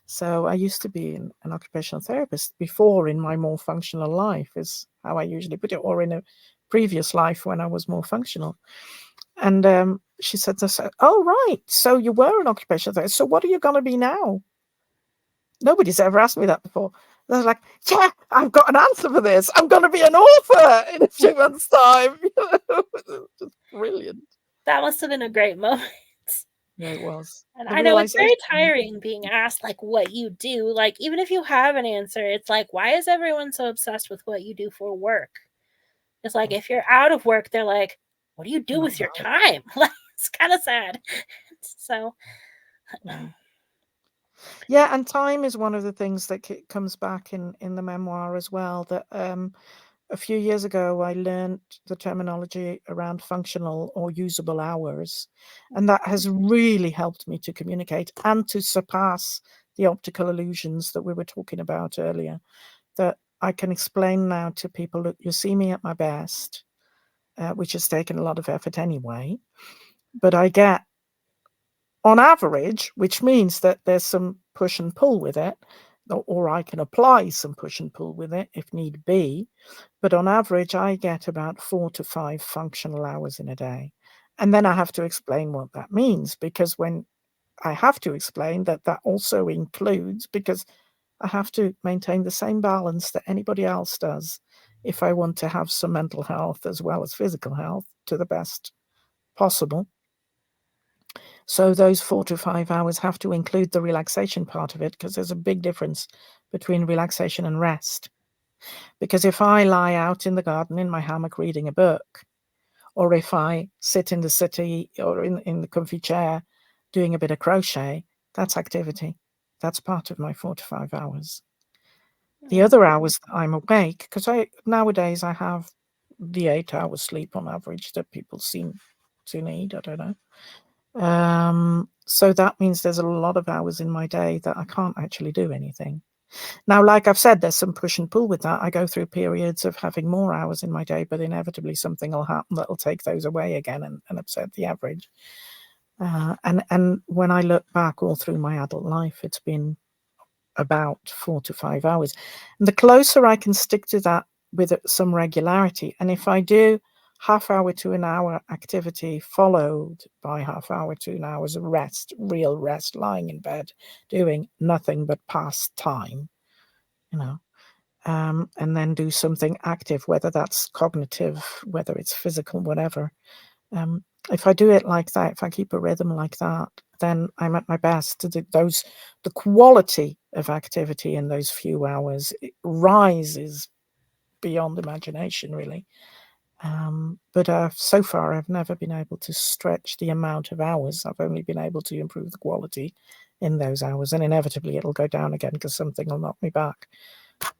So I used to be an occupational therapist before in my more functional life, is how I usually put it, or in a previous life when I was more functional. And she said this, "Oh, right. So you were an occupational therapist. So what are you going to be now?" Nobody's ever asked me that before. And I was like, "Yeah, I've got an answer for this. I'm going to be an author in a few months' time." Just brilliant. That must have been a great moment. Yeah, it was. And The I know it's very realization. tiring being asked, like, what you do. Like, even if you have an answer, it's like, why is everyone so obsessed with what you do for work? It's like, if you're out of work, they're like, what do you do Not with your right. time? Like, it's kind of sad. So, Yeah. Yeah, and time is one of the things that comes back in the memoir as well. That a few years ago, I learned the terminology around functional or usable hours, and that has really helped me to communicate and to surpass the optical illusions that we were talking about earlier. That I can explain now to people, look, you see me at my best, which has taken a lot of effort anyway, but I get on average, which means that there's some push and pull with it, or I can apply some push and pull with it if need be. But on average, I get about 4 to 5 functional hours in a day. And then I have to explain what that means, because when I have to explain that that also includes, because I have to maintain the same balance that anybody else does if I want to have some mental health as well as physical health to the best possible. So those 4 to 5 hours have to include the relaxation part of it, because there's a big difference between relaxation and rest. Because if I lie out in the garden in my hammock reading a book, or if I sit in the city or in the comfy chair doing a bit of crochet, that's activity. That's part of my 4 to 5 hours. The other hours that I'm awake, because nowadays I have the 8 hours sleep on average that people seem to need. I don't know. So that means there's a lot of hours in my day that I can't actually do anything. Now, like I've said, there's some push and pull with that. I go through periods of having more hours in my day, but inevitably something will happen that'll take those away again and upset the average. And when I look back all through my adult life, it's been about 4 to 5 hours. And the closer I can stick to that with some regularity, and if I do half hour to an hour activity followed by half hour to an hour's rest, real rest, lying in bed, doing nothing but pass time, you know, and then do something active, whether that's cognitive, whether it's physical, whatever. If I do it like that, if I keep a rhythm like that, then I'm at my best. The quality of activity in those few hours rises beyond imagination, really. But so far, I've never been able to stretch the amount of hours. I've only been able to improve the quality in those hours, and inevitably it'll go down again because something will knock me back.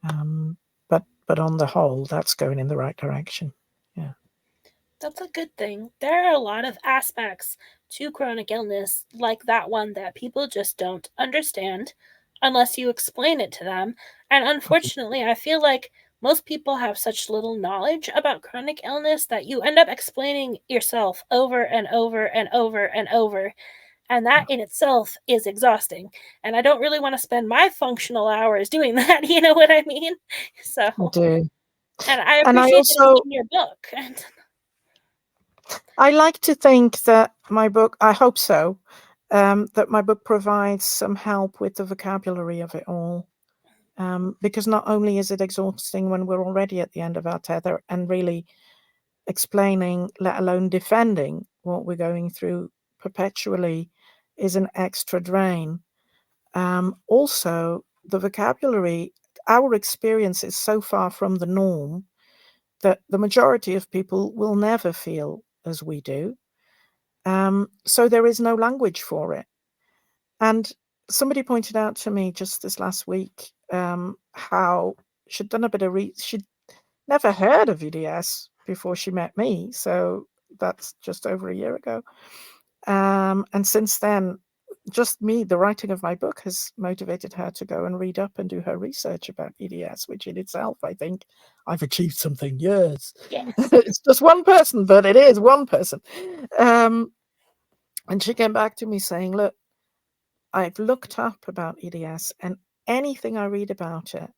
But on the whole, that's going in the right direction. Yeah. that's a good thing. There are a lot of aspects to chronic illness, like that one, that people just don't understand unless you explain it to them. And unfortunately, I feel like most people have such little knowledge about chronic illness that you end up explaining yourself over and over and over and over. And that in itself is exhausting. And I don't really want to spend my functional hours doing that. You know what I mean? So, I do. and I And appreciate that it's in your book. I like to think that my book, I hope so, that my book provides some help with the vocabulary of it all. Because not only is it exhausting when we're already at the end of our tether and really explaining, let alone defending what we're going through perpetually is an extra drain. Also, the vocabulary, our experience is so far from the norm that the majority of people will never feel as we do. So there is no language for it. And somebody pointed out to me just this last week how she'd done a bit of she'd never heard of EDS before she met me. So that's just over a year ago. And since then, just me, the writing of my book has motivated her to go and read up and do her research about EDS, which in itself, I think I've achieved something. Yes. Yes. It's just one person, but it is one person. And she came back to me saying, look, I've looked up about EDS, and anything I read about it,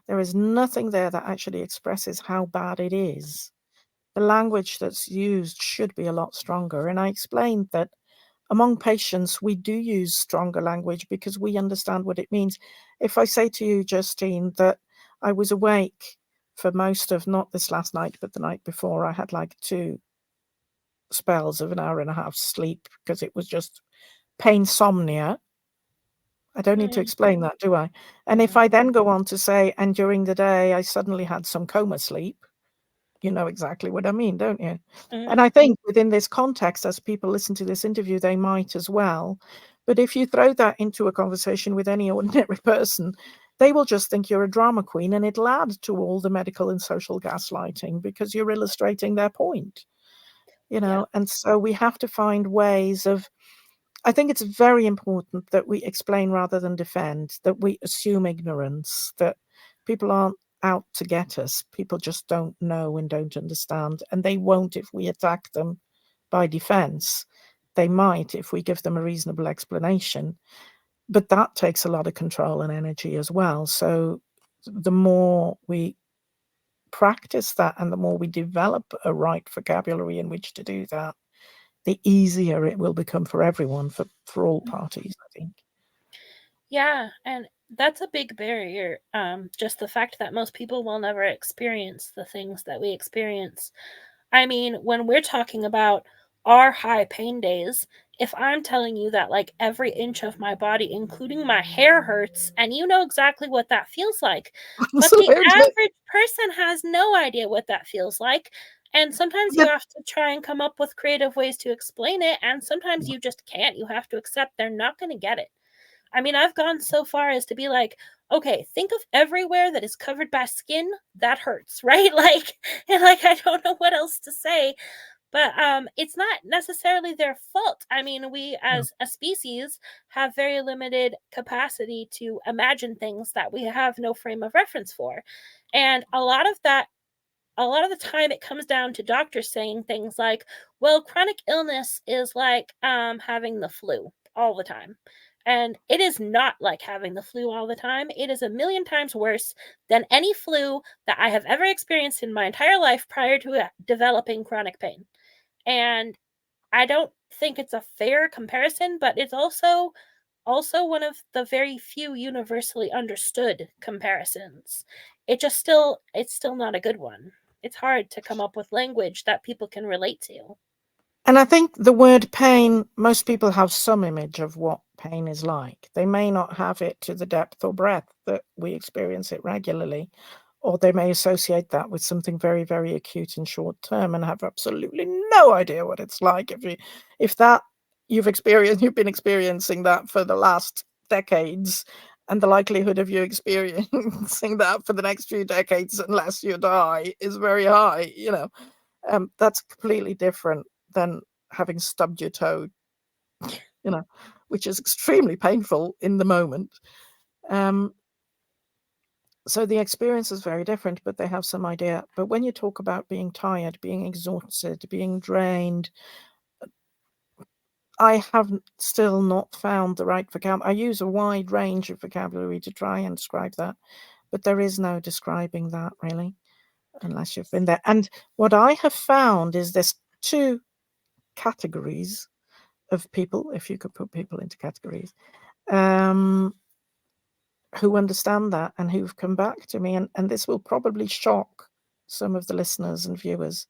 there is nothing there that actually expresses how bad it is. The language that's used should be a lot stronger. And I explained that among patients, we do use stronger language because we understand what it means. If I say to you, Justine, that I was awake for most of, not this last night, but the night before, I had like 2 spells of an hour and a half sleep because it was just painsomnia. I don't need to explain that, do I? And if I then go on to say, and during the day, I suddenly had some coma sleep, you know exactly what I mean, don't you? And I think within this context, as people listen to this interview, they might as well. But if you throw that into a conversation with any ordinary person, they will just think you're a drama queen, and it'll add to all the medical and social gaslighting because you're illustrating their point, you Yeah. know? And so we have to find ways of, I think it's very important that we explain rather than defend, that we assume ignorance, that people aren't out to get us. People just don't know and don't understand, and they won't if we attack them by defense. They might if we give them a reasonable explanation, but that takes a lot of control and energy as well. So the more we practice that and the more we develop a right vocabulary in which to do that, the easier it will become for everyone, for all parties, I think. Yeah, and that's a big barrier. Just the fact that most people will never experience the things that we experience. I mean, when we're talking about our high pain days, if I'm telling you that like every inch of my body, including my hair, hurts, and you know exactly what that feels like, but the Absolutely. average person has no idea what that feels like. And sometimes you But have to try and come up with creative ways to explain it, and sometimes you just can't. You have to accept they're not going to get it. I mean, I've gone so far as to be like, okay, think of everywhere that is covered by skin that hurts, right? Like, and like, I don't know what else to say, but it's not necessarily their fault. I mean, we no. as a species have very limited capacity to imagine things that we have no frame of reference for. And a lot of the time it comes down to doctors saying things like, well, chronic illness is like having the flu all the time. And it is not like having the flu all the time. It is a million times worse than any flu that I have ever experienced in my entire life prior to developing chronic pain. And I don't think it's a fair comparison, but it's also one of the very few universally understood comparisons. It's still not a good one. It's hard to come up with language that people can relate to. And I think the word pain, most people have some image of what pain is like. They may not have it to the depth or breadth that we experience it regularly, or they may associate that with something very, very acute and short term and have absolutely no idea what it's like. If that you've been experiencing that for the last decades, and the likelihood of you experiencing that for the next few decades, unless you die, is very high, you know. That's completely different than having stubbed your toe, you know, which is extremely painful in the moment. Um, so the experience is very different, but they have some idea. But when you talk about being tired, being exhausted, being drained, I have still not found the right vocabulary. I use a wide range of vocabulary to try and describe that, but there is no describing that really, unless you've been there. And what I have found is there's 2 categories of people, if you could put people into categories, who understand that and who've come back to me. And this will probably shock some of the listeners and viewers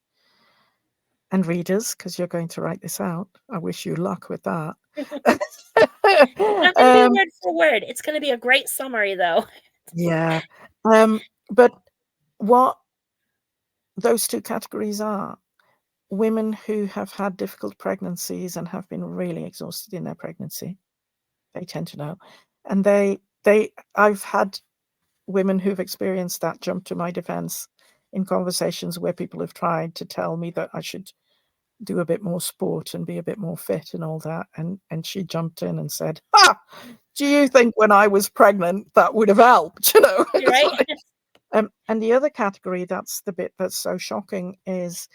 and readers because you're going to write this out. I wish you luck with that. It's not going to be word for word. It's going to be a great summary, though. Yeah. But what those two categories are women who have had difficult pregnancies and have been really exhausted in their pregnancy. They tend to know. And I've had women who've experienced that jump to my defense in conversations where people have tried to tell me that I should do a bit more sport and be a bit more fit and all that. And she jumped in and said, "Ha! Do you think when I was pregnant that would have helped?" You're It's right. like, and the other category, that's the bit that's so shocking, is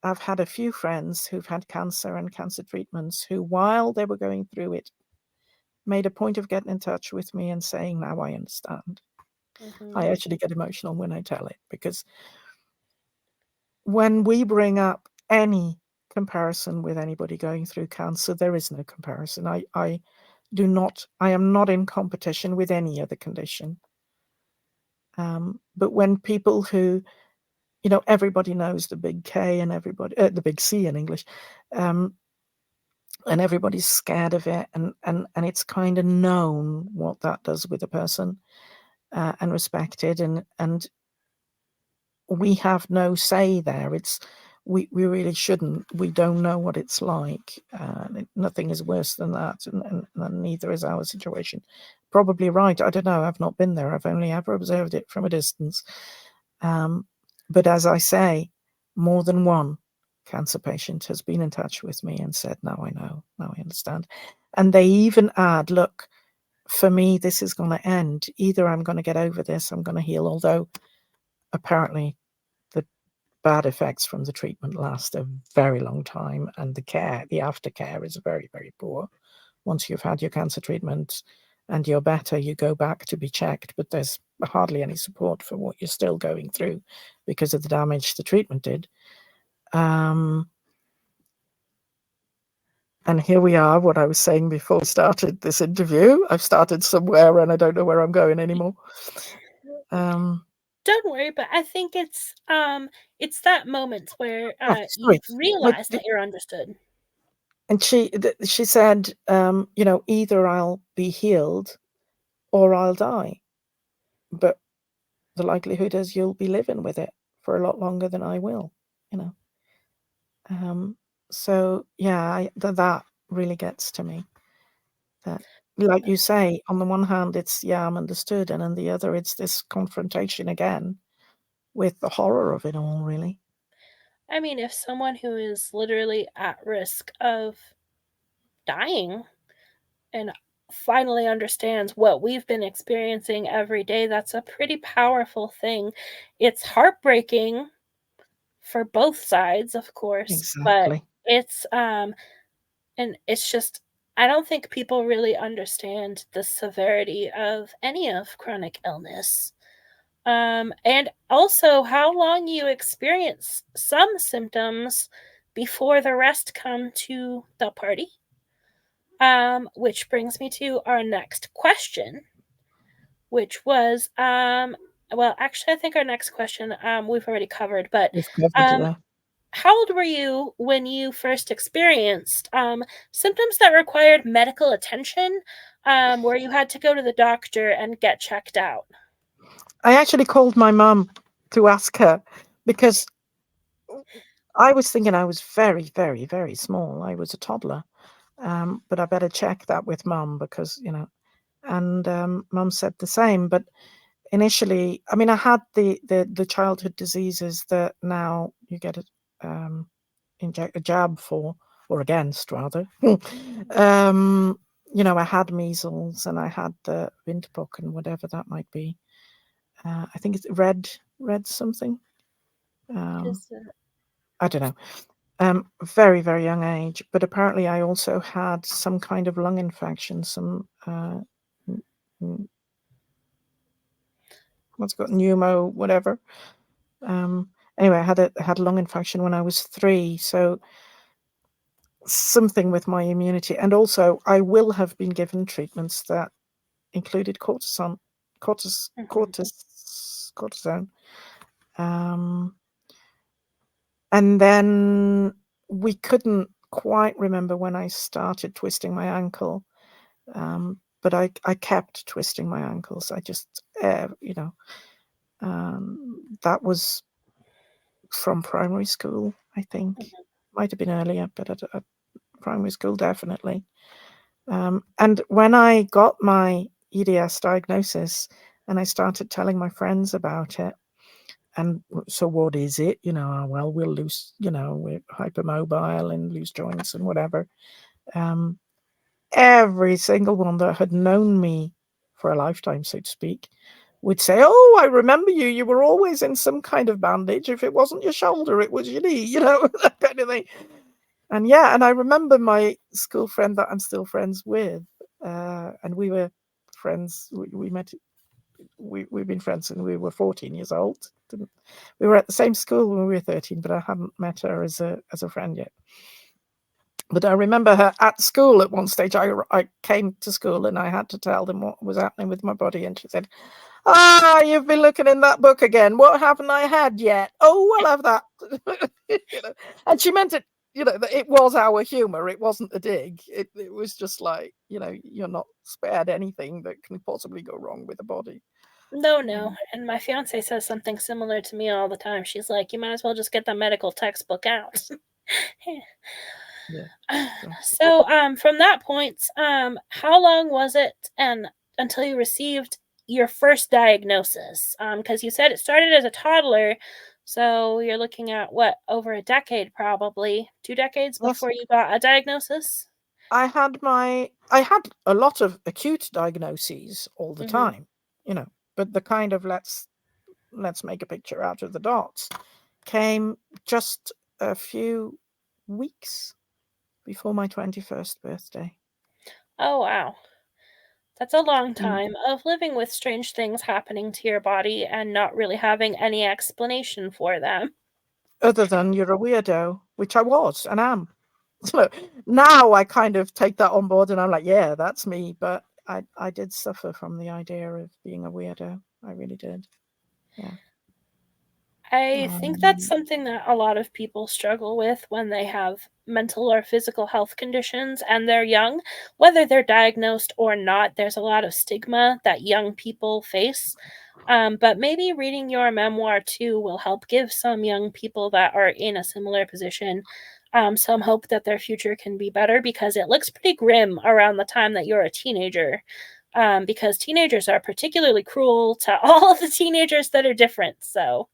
I've had a few friends who've had cancer and cancer treatments who, while they were going through it, made a point of getting in touch with me and saying, "Now I understand." I Mhm. actually get emotional when I tell it, because when we bring up any comparison with anybody going through cancer, there is no comparison. I am not in competition with any other condition. But when people who, everybody knows the big K and the big C in English, um, and everybody's scared of it, and it's kind of known what that does with a person, and respected, and we have no say there. We really shouldn't. We don't know what it's like. Nothing is worse than that, and neither is our situation. Probably right. I don't know. I've not been there. I've only ever observed it from a distance. But as I say, more than one cancer patient has been in touch with me and said, "Now I know. Now I understand." And they even add, "Look, for me, this is going to end. Either I'm going to get over this, I'm going to heal." Although apparently the bad effects from the treatment last a very long time, and the aftercare is very, very poor. Once you've had your cancer treatment and you're better, you go back to be checked, but there's hardly any support for what you're still going through because of the damage the treatment did. And here we are, what I was saying before we started this interview. I've started somewhere and I don't know where I'm going anymore. Don't worry, but I think it's that moment where you Sorry. realize that you're understood. And she said, "Either I'll be healed or I'll die, but the likelihood is you'll be living with it for a lot longer than I will." You know. So yeah, that really gets to me. That, like you say, on the one hand, it's, yeah, I'm understood, and on the other, it's this confrontation again with the horror of it all, really. I mean, if someone who is literally at risk of dying and finally understands what we've been experiencing every day, that's a pretty powerful thing. It's heartbreaking for both sides, of course, but Exactly. it's and it's just I don't think people really understand the severity of any of chronic illness. And also how long you experience some symptoms before the rest come to the party. Which brings me to our next question, which was well, actually I think our next question we've already covered, but We've covered, um yeah. how old were you when you first experienced symptoms that required medical attention, where you had to go to the doctor and get checked out? I actually called my mum to ask her because I was thinking I was very, very, very small. I was a toddler. But I better check that with mum because, and mum said the same. But initially, I mean, I had the childhood diseases that now you get a jab for, or against rather. um, I had measles and I had the Winterbock and whatever that might be. I think it's red something. Um, Is it I don't know. Very, very young age, but apparently I also had some kind of lung infection, some n- n- what's it called, pneumo, whatever. Anyway, I had a lung infection when I was 3, so something with my immunity, and also I will have been given treatments that included Mhm. cortisone. Um, and then we couldn't quite remember when I started twisting my ankle. But I kept twisting my ankles. I just, that was from primary school, I think. Mhm. Might have been earlier, but at primary school, definitely. And when I got my EDS diagnosis and I started telling my friends about it, and so what is it? Well, we'll lose, we're hypermobile and lose joints and whatever. Um, every single one that had known me for a lifetime, so to speak, would say, "Oh, I remember you. You were always in some kind of bandage. If it wasn't your shoulder, it was your knee," that kind of thing. And yeah, and I remember my school friend that I'm still friends with, and we were friends. We met. We've been friends since we were 14 years old. We were at the same school when we were 13, but I hadn't met her as a friend yet. But I remember her at school at one stage. I came to school and I had to tell them what was happening with my body, and she said, "Ah, you've been looking in that book again. What haven't I had yet? Oh, I'll have that." And she meant it. That it was our humor. It wasn't a dig. It was just like, you're not spared anything that can possibly go wrong with the body. No, no, Um, and my fiance says something similar to me all the time. She's like, "You might as well just get the medical textbook out." yeah. So So, from that point, how long was it and until you received your first diagnosis? Because you said it started as a toddler, so you're looking at what, over a decade, probably 2 decades yes, before you got a diagnosis? I had a lot of acute diagnoses all the Hmm. time, but the kind of let's make a picture out of the dots came just a few weeks before my 21st birthday. Oh, wow. That's a long Mm. time of living with strange things happening to your body and not really having any explanation for them. Other than you're a weirdo, which I was and am. So now I kind of take that on board and I'm like, yeah, that's me. But I did suffer from the idea of being a weirdo. I really did. Yeah. I think that's Um, something that a lot of people struggle with when they have mental or physical health conditions and they're young. Whether they're diagnosed or not, there's a lot of stigma that young people face. But maybe reading your memoir too will help give some young people that are in a similar position some hope that their future can be better because it looks pretty grim around the time that you're a teenager. Because teenagers are particularly cruel to all of the teenagers that are different. So,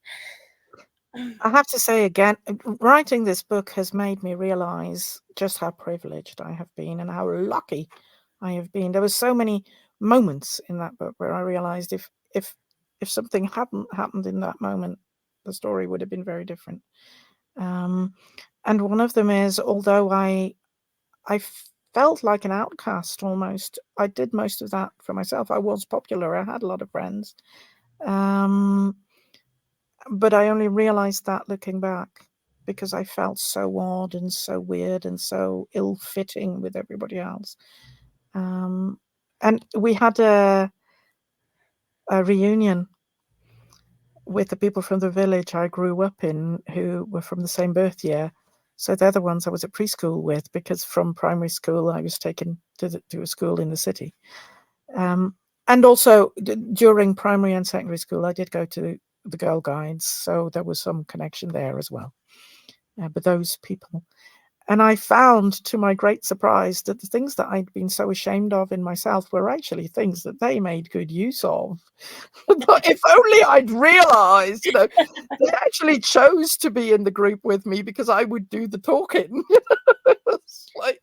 I have to say again, writing this book has made me realize just how privileged I have been and how lucky I have been. There were so many moments in that book where I realized if something hadn't happened in that moment, the story would have been very different. Um, and one of them is, although I felt like an outcast almost, I did most of that for myself. I was popular. I had a lot of friends. Um, but I only realized that looking back because I felt so odd and so weird and so ill-fitting with everybody else. Um, and we had a reunion with the people from the village I grew up in who were from the same birth year. So they're the ones I was at preschool with because from primary school I was taken to a school in the city. And also during primary and secondary school, I did go to the Girl Guides, so there was some connection there as well. But those people, and I found to my great surprise that the things that I'd been so ashamed of in myself were actually things that they made good use of. But if only I'd realized, they actually chose to be in the group with me because I would do the talking. It's like,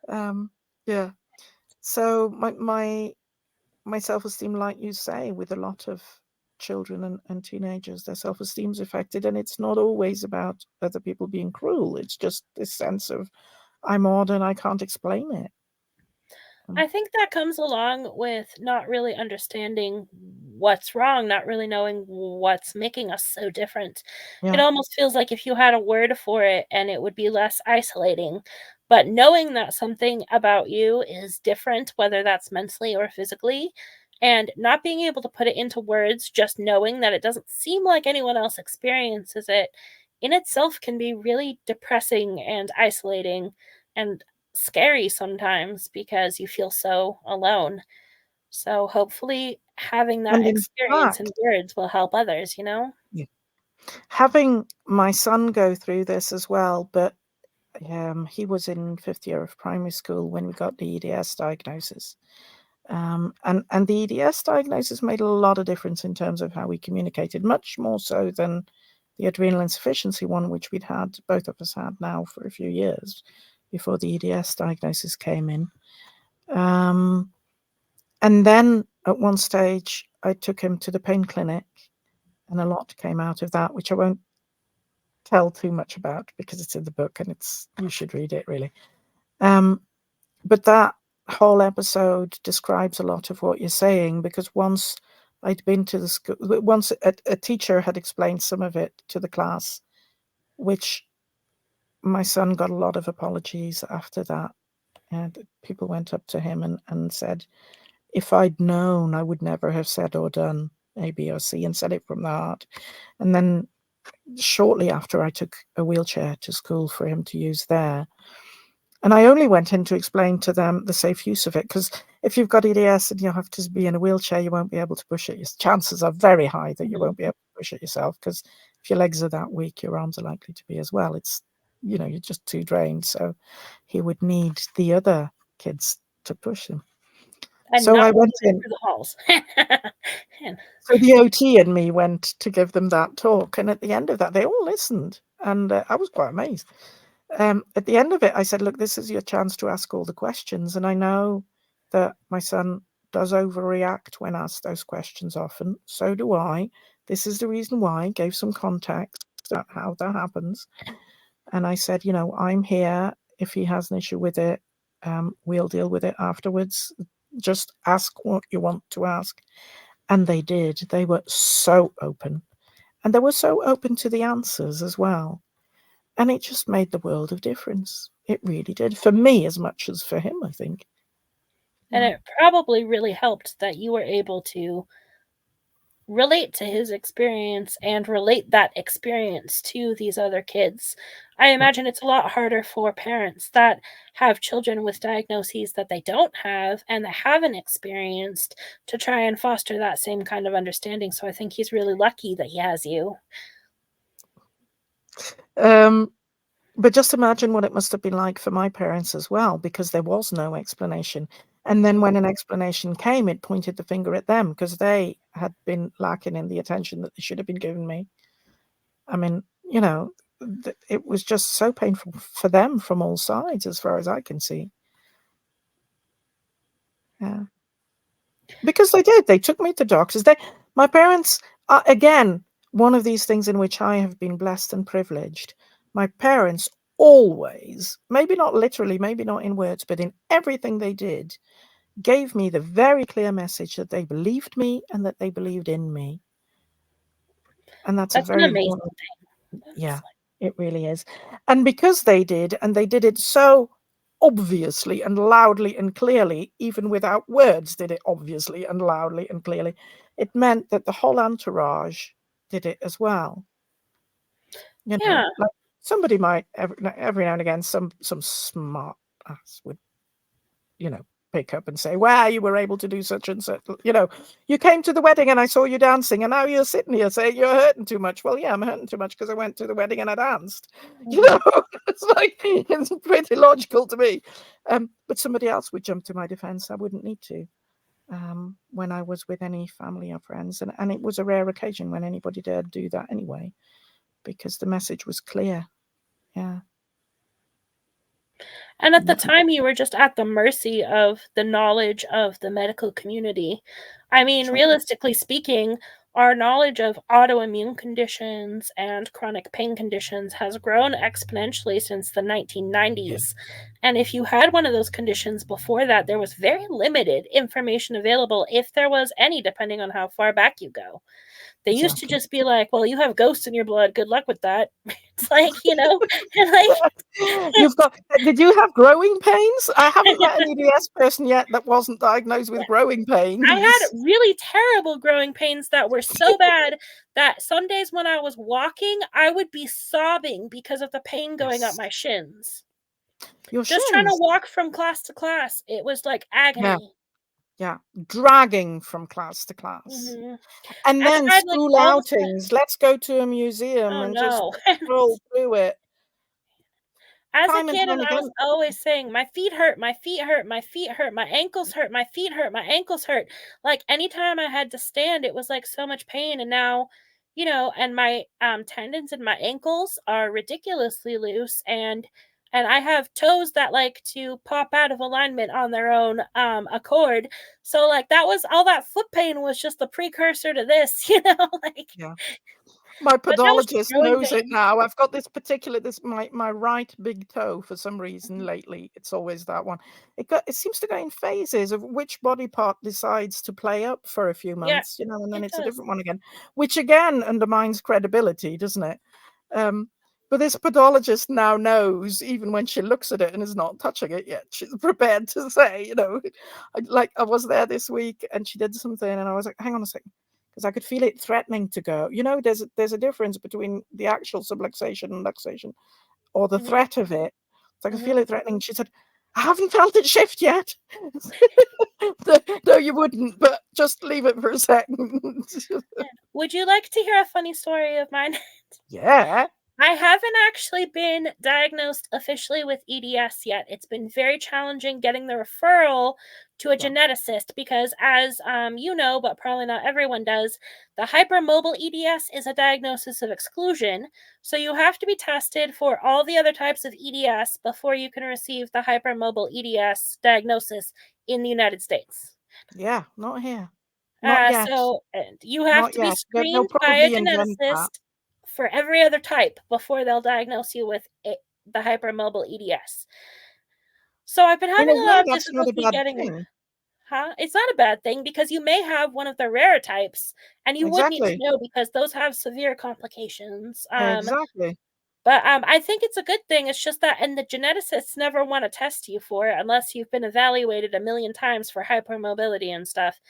um, yeah. So my self-esteem, like you say, with a lot of children and teenagers, their self-esteem's affected, and it's not always about other people being cruel. It's just this sense of I'm odd and I can't explain it. I think that comes along with not really understanding what's wrong, not really knowing what's making us so different. It Yeah. almost feels like if you had a word for it and it would be less isolating. But knowing that something about you is different, whether that's mentally or physically, and not being able to put it into words, just knowing that it doesn't seem like anyone else experiences it, in itself can be really depressing and isolating. And scary sometimes because you feel so alone. So hopefully having that And in experience in fact, words will help others, you know? yeah. Having my son go through this as well, but he was in 5th year of primary school when we got the EDS diagnosis. And the EDS diagnosis made a lot of difference in terms of how we communicated, much more so than the adrenal insufficiency one, which both of us had now for a few years before the EDS diagnosis came in. And then at one stage, I took him to the pain clinic, and a lot came out of that, which I won't tell too much about because it's in the book and you should read it, really. But that whole episode describes a lot of what you're saying, because once I'd been to the school, once a teacher had explained some of it to the class, which my son got a lot of apologies after that. And people went up to him and said, if I'd known, I would never have said or done A, B, or C, and said it from the heart. And then shortly after, I took a wheelchair to school for him to use there. And I only went in to explain to them the safe use of it, because if you've got EDS and you have to be in a wheelchair, you won't be able to push it. Your chances are very high that you won't be able to push it yourself, because if your legs are that weak, your arms are likely to be as well. You're just too drained. So he would need the other kids to push him. And So not I went walking in. through the halls. And So the OT and me went to give them that talk. And at the end of that, they all listened. And I was quite amazed. At the end of it, I said, look, this is your chance to ask all the questions. And I know that my son does overreact when asked those questions often. So do I. This is the reason why. I gave some context about how that happens. And I said, I'm here. If he has an issue with it, we'll deal with it afterwards. Just ask what you want to ask. And they did. They were so open. And they were so open to the answers as well. And it just made the world of difference. It really did. For me as much as for him, I think. Yeah. it probably really helped that you were able to relate to his experience and relate that experience to these other kids. I Yeah. imagine it's a lot harder for parents that have children with diagnoses that they don't have and they haven't experienced to try and foster that same kind of understanding. So I think he's really lucky that he has you. But just imagine what it must have been like for my parents as well, because there was no explanation. And then when an explanation came, it pointed the finger at them, because they had been lacking in the attention that they should have been giving me. I mean, it was just so painful for them from all sides, as far as I can see. Yeah. Because they did. They took me to doctors. My parents, again, one of these things in which I have been blessed and privileged. My parents always, maybe not literally, maybe not in words, but in everything they did, gave me the very clear message that they believed me and that they believed in me. And that's a That's an very amazing important. thing. Yeah, it really is. And because they did, and they did it so obviously and loudly and clearly, even without words, did it obviously and loudly and clearly, it meant that the whole entourage did it as well. Yeah. Like somebody might every now and again, some smart ass would, pick up and say, wow, you were able to do such and such. You came to the wedding and I saw you dancing, and now you're sitting here saying you're hurting too much. Well, yeah, I'm hurting too much because I went to the wedding and I danced. It's like, it's pretty logical to me. But somebody else would jump to my defense. I wouldn't need to, when I was with any family or friends. And it was a rare occasion when anybody dared do that anyway, because the message was clear. Yeah. And at the Yeah. time, you were just at the mercy of the knowledge of the medical community. I mean, Sure. realistically speaking, our knowledge of autoimmune conditions and chronic pain conditions has grown exponentially since the Yeah. 1990s. And if you had one of those conditions before that, there was very limited information available, if there was any, depending on how far back you go. They used to Exactly. just be like, well, you have ghosts in your blood. Good luck with that. It's like, and like, Did you have growing pains? I haven't met an EDS person yet that wasn't diagnosed with growing I had pains. really terrible growing pains that were so bad that some days when I was walking, I would be sobbing because of the pain going up Yes. my shins. Your Just trying to shins. walk from class to class, it was like Yeah. agony. Yeah, dragging from class to class. Mhm. And I then tried, like, school all the sti outings, let's go to a museum oh, and just no. scroll through it As a time and kid, time and I was again. always saying, "My feet hurt, my feet hurt, my feet hurt, my ankles hurt, my feet hurt, my ankles hurt." Like, anytime I had to stand, it was, like, so much pain, and now, and my, tendons in my ankles are ridiculously loose, and I have toes that like to pop out of alignment on their own, accord. So, like, that was all that foot pain was just the precursor to this, like, Yeah. My but that was just podologist growing knows it pains. now. I've got this my right big toe for some reason Mhm. lately. It's always that one. It seems to go in phases of which body part decides to play up for a few Yeah, months, and then it it's a does. different one again, which again undermines credibility, doesn't it? Um, but this podologist now knows, even when she looks at it and is not touching it yet, she's prepared to say, I was there this week and she did something, and I was like, hang on a second, because I could feel it threatening to go. There's a difference between the actual subluxation and luxation, or the Mhm, threat of it. So I could feel mhm. it threatening. She said, "I haven't felt it shift yet." No, you wouldn't, but just leave it for a second. Yeah. Would you like to hear a funny story of mine? Yeah, I haven't actually been diagnosed officially with EDS yet. It's been very challenging getting the referral to a yeah, geneticist because, as you know, but probably not everyone does, the hypermobile EDS is a diagnosis of exclusion. So you have to be tested for all the other types of EDS before you can receive the hypermobile EDS diagnosis in the United States. yeah. Not here, not yet, And you have not to be yet. They'll screened by a probably invent that. geneticist for every other type before they'll diagnose you with the hypermobile EDS. So I've been In having a a way, lot of that's not a difficulty bad getting, thing. huh? It's not a bad thing because you may have one of the rare types, and you would need to Exactly, know because those have severe complications. exactly. But I think it's a good thing. It's just that, and the geneticists never want to test you for it unless you've been evaluated a million times for hypermobility and stuff.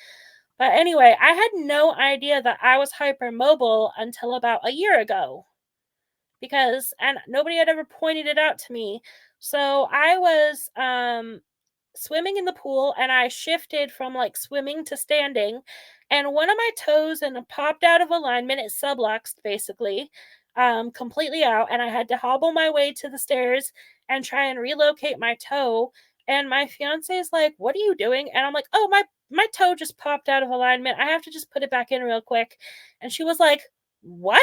But anyway, I had no idea that I was hypermobile until about a year ago and nobody had ever pointed it out to me. So I was swimming in the pool and I shifted from like swimming to standing, and one of my toes and popped out of alignment. It subluxed basically, completely out, and I had to hobble my way to the stairs and try and relocate my toe. And my fiance is like, "What are you doing?" And I'm like, "Oh, my toe just popped out of alignment. I have to just put it back in real quick." And she was like, "What?"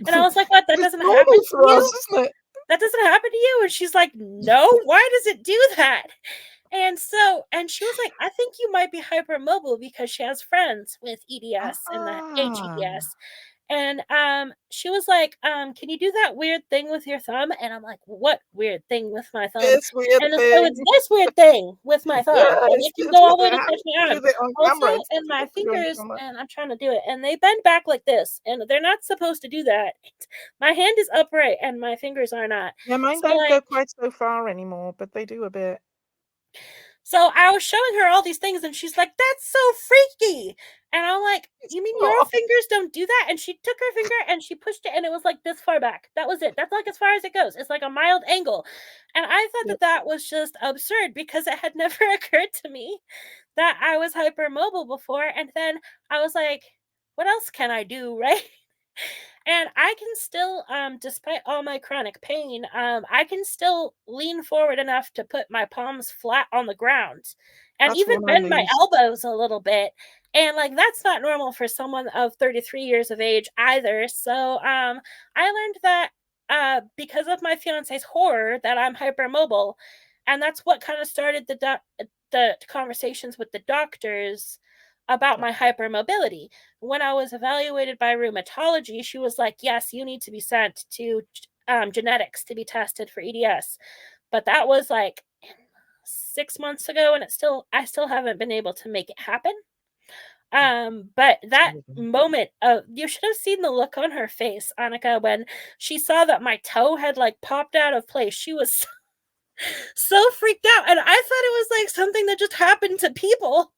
And I was like, "What? That It's doesn't happen normal to for us, you? isn't it? That doesn't happen to you?" And she's like, "No, why does it do that?" And she was like, "I think you might be hypermobile," because she has friends with EDS and the Ah, HEDS. And she was like, "Can you do that weird thing with your thumb?" And I'm like, "What weird thing with my thumb?" this weird And so it's thing. this weird thing with my thumb, and Yes, it can it's go all with the way their to touch hands. my Do arm. it on Also, camera. It's and my difficult to do on fingers, camera. and I'm trying to do it, and they bend back like this, and they're not supposed to do that. My hand is upright, and my fingers are not. Yeah, mine So don't like go quite so far anymore, but they do a bit. So I was showing her all these things, and she's like, "That's so freaky." And I'm like, It's "You mean your not. fingers don't do that?" And she took her finger and she pushed it, and it was like this far back. That was it. That's like as far as it goes. It's like a mild angle. And I thought Yep. that that was just absurd because it had never occurred to me that I was hypermobile before. And then I was like, what else can I do, right? And I can still, despite all my chronic pain, I can still lean forward enough to put my palms flat on the ground and That's even one I bend my lose. elbows a little bit. And like that's not normal for someone of 33 years of age either. So I learned that because of my fiance's horror that I'm hypermobile, and that's what kind of started the conversations with the doctors about Yeah. my hypermobility. When I was evaluated by rheumatology, she was like, "Yes, you need to be sent to genetics to be tested for EDS." But that was like 6 months ago, and I still haven't been able to make it happen. But that Terrible. moment of you should have seen the look on her face, Annika, when she saw that my toe had like popped out of place. She was so freaked out, and I thought it was like something that just happened to people.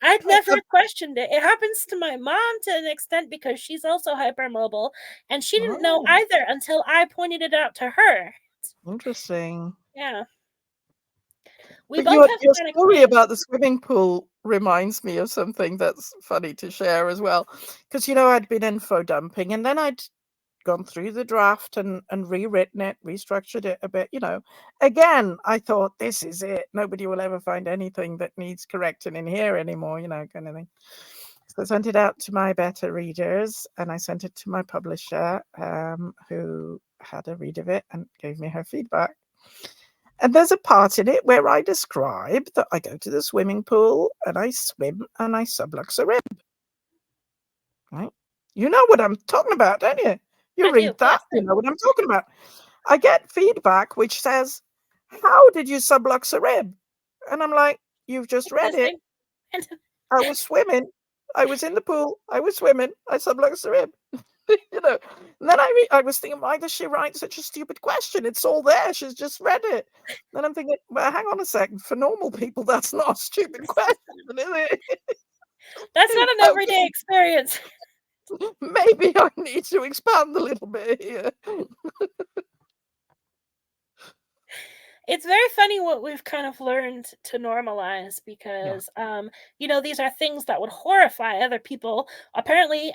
I'd It's never questioned it. It happens to my mom to an extent because she's also hypermobile, and she didn't know oh, either until I pointed it out to her. interesting. Yeah. We But both have your chronic story pain. about the swimming pool reminds me of something that's funny to share as well. Because, I'd been info dumping and then I'd gone through the draft and rewritten it, restructured it a bit, Again, I thought, this is it. Nobody will ever find anything that needs correcting in here anymore, kind of thing. So I sent it out to my beta readers and I sent it to my publisher, who had a read of it and gave me her feedback. And there's a part in it where I describe that I go to the swimming pool and I swim and I sublux a rib. Right? You know what I'm talking about, don't you? You I do. read that, Yes. you know what I'm talking about. I get feedback which says, how did you sublux a rib? And I'm like, you've just read it. Interesting. And I was swimming. I was in the pool. I was swimming. I sublux a rib. And then I was thinking, why does she write such a stupid question? It's all there. She's just read it. Then I'm thinking, well, hang on a second. For normal people, that's not a stupid question, is it? that's not an everyday experience. Maybe I need to expand a little bit here. It's very funny what we've kind of learned to normalize because, these are things that would horrify other people. Apparently,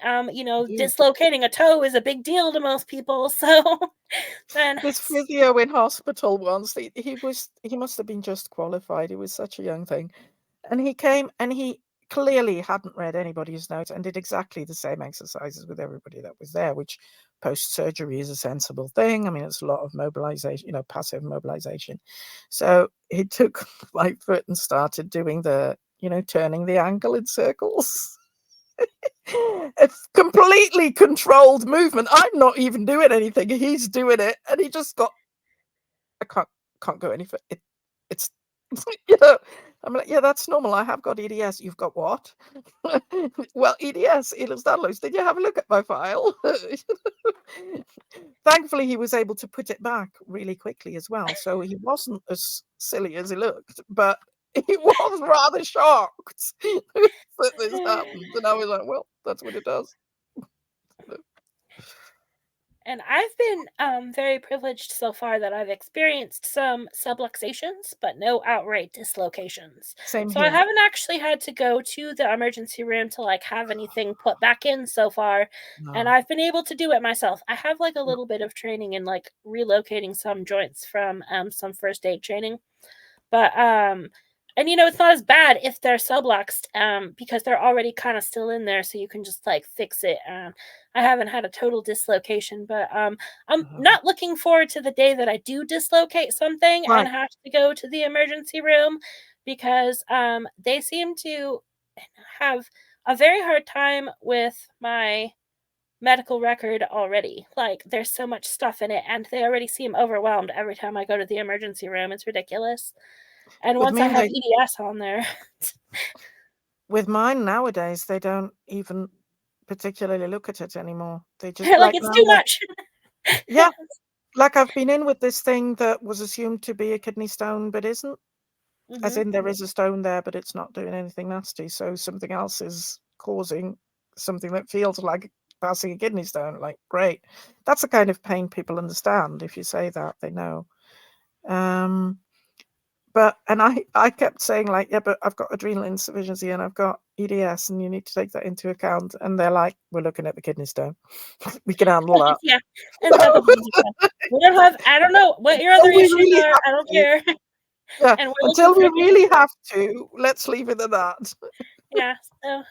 dislocating a toe is a big deal to most people. So then, This physio in hospital once, he must have been just qualified. He was such a young thing. And he came and he clearly hadn't read anybody's notes and did exactly the same exercises with everybody that was there, which post-surgery is a sensible thing. I mean, it's a lot of mobilization, passive mobilization. So he took my foot and started doing the, turning the ankle in circles. It's completely controlled movement. I'm not even doing anything. He's doing it. And he just got, I can't go any further. It's I'm like, yeah, that's normal. I have got EDS. You've got what? Well, EDS, Ehlers-Danlos. Did you have a look at my file? Thankfully, he was able to put it back really quickly as well. So he wasn't as silly as he looked, but he was rather shocked that this happened. And I was like, well, that's what it does. and I've been very privileged so far that I've experienced some subluxations, but no outright dislocations. Same So I here. haven't actually had to go to the emergency room to have anything put back in so far. And No. I've been able to do it myself. I have a little bit of training in relocating some joints from some first aid training. But and it's not as bad if they're subluxed because they're already kind of still in there, so you can just fix it. I haven't had a total dislocation, but I'm not looking forward to the day that I do dislocate something and Right. have to go to the emergency room because they seem to have a very hard time with my medical record already. There's so much stuff in it and they already seem overwhelmed every time I go to the emergency room. It's ridiculous. And With once I me, have EDS on there. with mine nowadays, they don't even particularly look at it anymore. They just They're like, "It's too much." yeah, like I've been in with this thing that was assumed to be a kidney stone, but isn't. As Mhm. in, there is a stone there, but it's not doing anything nasty. So something else is causing something that feels like passing a kidney stone. Like, great. That's the kind of pain people understand. If you say that, they know. And I kept saying yeah, but I've got adrenal insufficiency and I've got EDS and you need to take that into account. And they're like, we're looking at the kidney stone. We can handle that. Yeah, and nothing can be done. We don't have I don't know what your other Until we issues really are, have I don't to. care. Yeah, And we're looking until for we a kidney really stone. have to, let's leave it at that. Yeah, so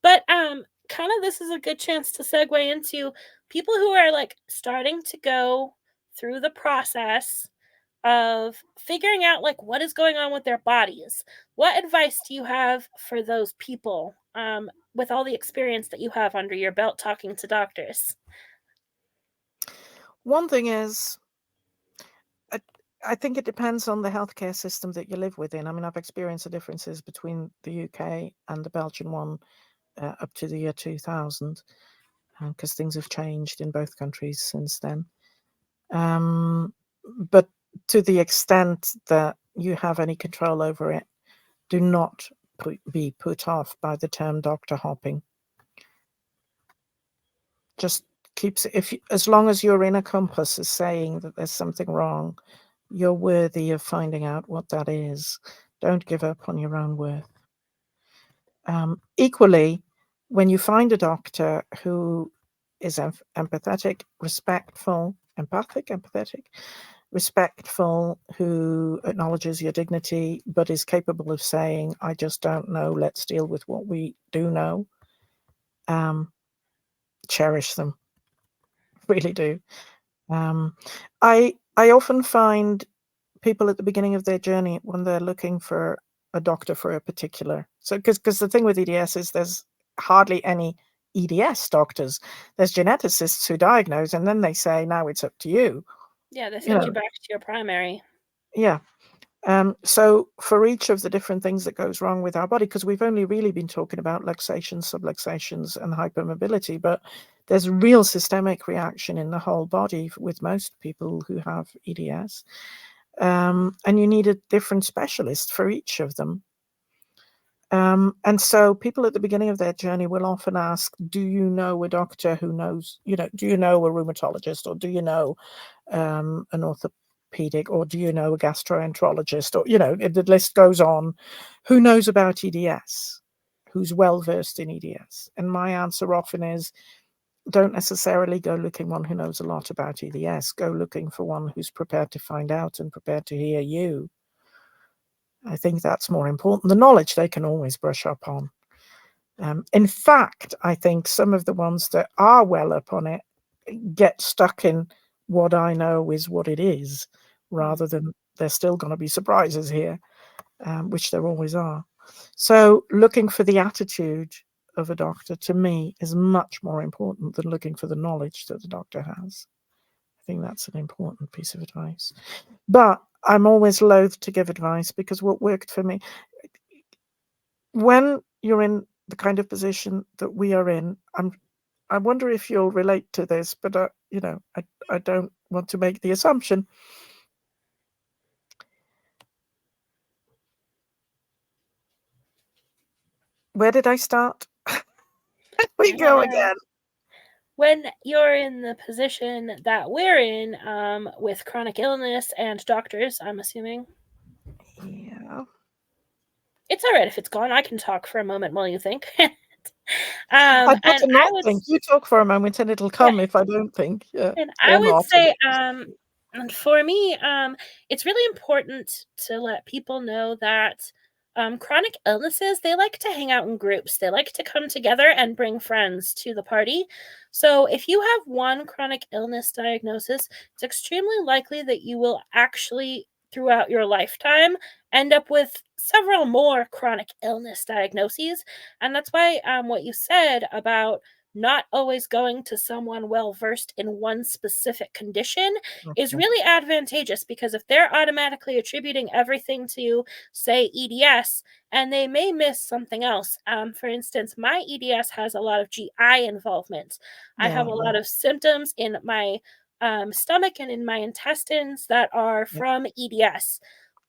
but, kinda this is a good chance to segue into people who are, starting to go through the process of figuring out, what is going on with their bodies. What advice do you have for those people, with all the experience that you have under your belt talking to doctors? One thing is, I think it depends on the healthcare system that you live within. I mean, I've experienced the differences between the UK and the Belgian one up to the year 2000, because things have changed in both countries since then. But to the extent that you have any control over it, do not be put off by the term doctor hopping. Just keeps as long as you're in a compass as saying that there's something wrong, you're worthy of finding out what that is. Don't give up on your own worth. Equally, when you find a doctor who is empathetic, respectful, who acknowledges your dignity, but is capable of saying, I just don't know, let's deal with what we do know, cherish them. Really do. I often find people at the beginning of their journey when they're looking for a doctor for a particular, so because the thing with EDS is there's hardly any EDS doctors. There's geneticists who diagnose and then they say, now it's up to you. Yeah, they You send know, you back to your primary. yeah. So for each of the different things that goes wrong with our body, because we've only really been talking about luxations, subluxations, and hypermobility, but there's real systemic reaction in the whole body with most people who have EDS. And you need a different specialist for each of them. And so people at the beginning of their journey will often ask, do you know a doctor who knows, do you know a rheumatologist, or do you know an orthopedic, or do you know a gastroenterologist, or, the list goes on. Who knows about EDS? Who's well versed in EDS? And my answer often is, don't necessarily go looking one who knows a lot about EDS. Go looking for one who's prepared to find out and prepared to hear you. I think that's more important. The knowledge they can always brush up on. In fact, I think some of the ones that are well up on it get stuck in what I know is what it is, rather than there's still going to be surprises here, which there always are. So looking for the attitude of a doctor, to me, is much more important than looking for the knowledge that the doctor has. I think that's an important piece of advice. But I'm always loath to give advice, because what worked for me, when you're in the kind of position that we are in, I wonder if you'll relate to this, but I don't want to make the assumption. Where did I start? We go again. When you're in the position that we're in, with chronic illness and doctors, I'm assuming. Yeah. It's all right if it's gone. I can talk for a moment while you think. I'd And better I not would, think. You talk for a moment and it'll come if I don't think. Yeah. and I Or would not. say, and for me, it's really important to let people know that chronic illnesses, they like to hang out in groups. They like to come together and bring friends to the party. So if you have one chronic illness diagnosis, it's extremely likely that you will actually, throughout your lifetime, end up with several more chronic illness diagnoses. And that's why what you said about not always going to someone well versed in one specific condition is Okay. really advantageous, because if they're automatically attributing everything to, say, EDS, and they may miss something else. For instance, my EDS has a lot of GI involvement. I Yeah. have a lot of symptoms in my stomach and in my intestines that are Yeah. from EDS.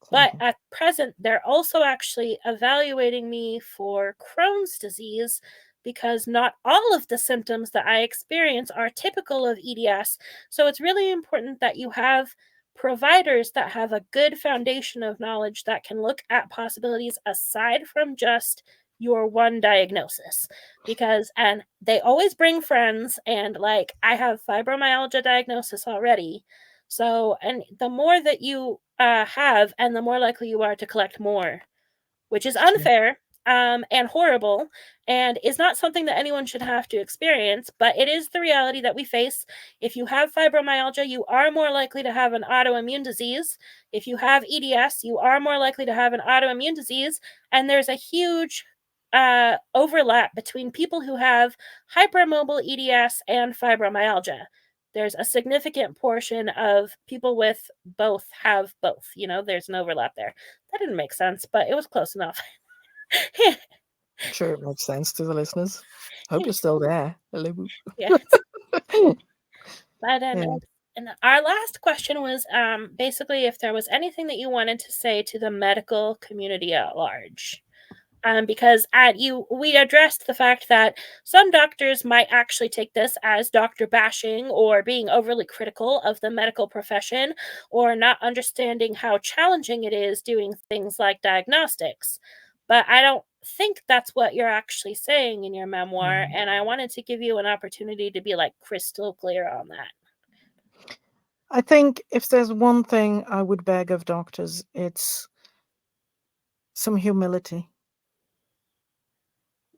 Same But here. at present, they're also actually evaluating me for Crohn's disease, because not all of the symptoms that I experience are typical of EDS. So it's really important that you have providers that have a good foundation of knowledge that can look at possibilities aside from just your one diagnosis. And they always bring friends, and like, I have fibromyalgia diagnosis already. So, and the more that you have, and the more likely you are to collect more, which is True. unfair, and horrible, and is not something that anyone should have to experience, but it is the reality that we face. If you have fibromyalgia, you are more likely to have an autoimmune disease. If you have EDS, you are more likely to have an autoimmune disease, and there's a huge overlap between people who have hypermobile EDS and fibromyalgia. There's a significant portion of people with both have both. There's an overlap there. That didn't make sense, but it was close enough. I'm sure it makes sense to the listeners. Hope you're still there. Hello. Yes. But Yeah. and our last question was basically if there was anything that you wanted to say to the medical community at large. Because we addressed the fact that some doctors might actually take this as doctor bashing or being overly critical of the medical profession or not understanding how challenging it is doing things like diagnostics. But I don't think that's what you're actually saying in your memoir, Mm. and I wanted to give you an opportunity to be like crystal clear on that. I think if there's one thing I would beg of doctors, it's some humility.